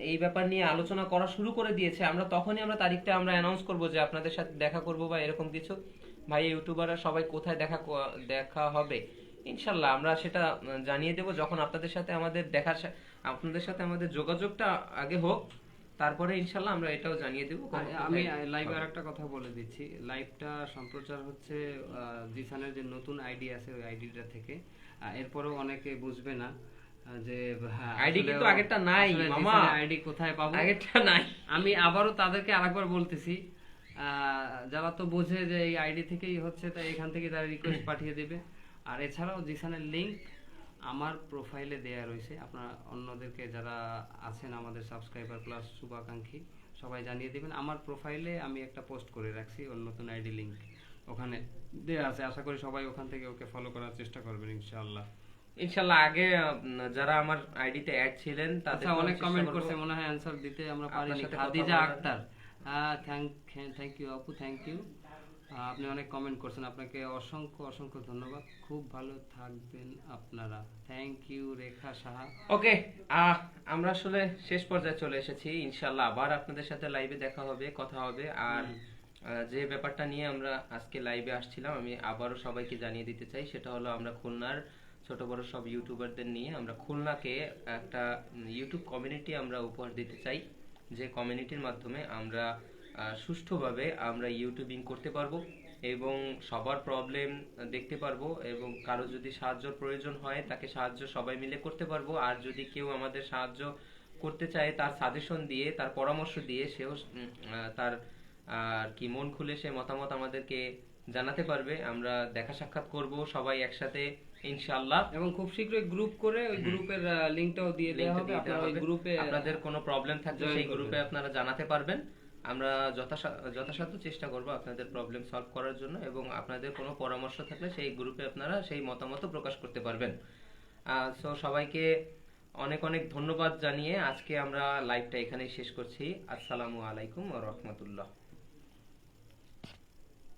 এই ব্যাপার নিয়ে আলোচনা করা শুরু করে দিয়েছে, আমরা তখনই তারিখটা আমরা অ্যানাউন্স করব যে আপনাদের সাথে দেখা করব বা এরকম কিছু। ভাই ইউটিউবাররা সবাই কোথায় দেখা হবে, ইনশাল্লাহ আমরা সেটা জানিয়ে দেব যখন আপনাদের সাথে আমাদের যোগাযোগটা আগে হোক, তারপরে ইনশাল্লাহ আমরা এটাও জানিয়ে দেব। আমি লাইভে আরেকটা কথা বলে দিচ্ছি, লাইভটা সম্প্রচার হচ্ছে জিসানের যে নতুন আইডি আছে ওই আইডিটা থেকে। এরপরেও অনেকে বুঝবে না যে আইডি কিন্তু আগেরটা নাই মামা, আইডি কোথায় পাবো, আগেরটা নাই। আমি আবারও তাদেরকে আরেকবার বলতেছি, যারা তো বোঝে যে এই আইডি থেকেই হচ্ছে, তাই এখান থেকে তারা রিকোয়েস্ট পাঠিয়ে দেবে। আর এছাড়াও জিসানের লিংক আমার প্রোফাইলে দেয়া রয়েছে, আপনারা অন্যদেরকে যারা আছেন আমাদের সাবস্ক্রাইবার প্লাস শুভাকাঙ্ক্ষী সবাই জানিয়ে দিবেন। আমার প্রোফাইলে আমি একটা পোস্ট করে রাখছি ওর নতুন আইডি লিংক, ওখানে দেয়া আছে। আশা করি সবাই ওখান থেকে ওকে ফলো করার চেষ্টা করবেন ইনশাআল্লাহ। আগে যারা আমার আইডিতে অ্যাড ছিলেন তাদের অনেক কমেন্ট করছে, মনে হয় অ্যানসার দিতে আমরা পারিনি। খাদিজা আক্তার, থ্যাংক ইউ আপু, থ্যাংক ইউ। আপনি অনেক কমেন্ট করছেন, আপনাকে অসংখ্য ধন্যবাদ। খুব ভালো থাকবেন আপনারা, থ্যাংক ইউ। রেখা সাহা, ওকে। আমরা আসলে শেষ পর্যায়ে চলে এসেছি, ইনশাআল্লাহ আবার আপনাদের সাথে লাইভে দেখা হবে, কথা হবে। আর যে ব্যাপারটা নিয়ে আমরা আজকে লাইভে আসছিলাম, আমি আবারও সবাইকে জানিয়ে দিতে চাই, সেটা হলো আমরা খুলনার ছোট বড় সব ইউটিউবারদের নিয়ে আমরা খুলনাকে একটা ইউটিউব কমিউনিটি আমরা উপহার দিতে চাই, যে কমিউনিটির মাধ্যমে আমরা সুষ্ঠুভাবে আমরা ইউটিউবিং করতে পারবো এবং সবার প্রবলেম দেখতে পারবো, এবং কারো যদি সাহায্য প্রয়োজন হয় তাকে সাহায্য সবাই মিলে করতে পারবো। আর যদি কেউ আমাদের সাহায্য করতে চায়, তার সাজেশন দিয়ে, তার পরামর্শ দিয়ে, সেও তার আর কি মন খুলে সে মতামত আমাদেরকে জানাতে পারবে, আমরা দেখা সাক্ষাৎ করব সবাই একসাথে ইনশাআল্লাহ। এবং খুব শীঘ্রই গ্রুপ করে ওই গ্রুপের লিংকটাও দিয়ে দেওয়া হবে, আপনারা ওই গ্রুপে আপনাদের কোনো প্রবলেম থাকলে সেই গ্রুপে আপনারা জানাতে পারবেন। আমরা যথাসাধ্য চেষ্টা করব আপনাদের প্রবলেম সলভ করার জন্য, এবং আপনাদের কোনো পরামর্শ থাকলে সেই গ্রুপে আপনারা সেই মতামত প্রকাশ করতে পারবেন। সো সবাইকে অনেক অনেক ধন্যবাদ জানিয়ে আজকে আমরা লাইভটা এখানেই শেষ করছি। আসসালামু আলাইকুম ওয়া রাহমাতুল্লাহ।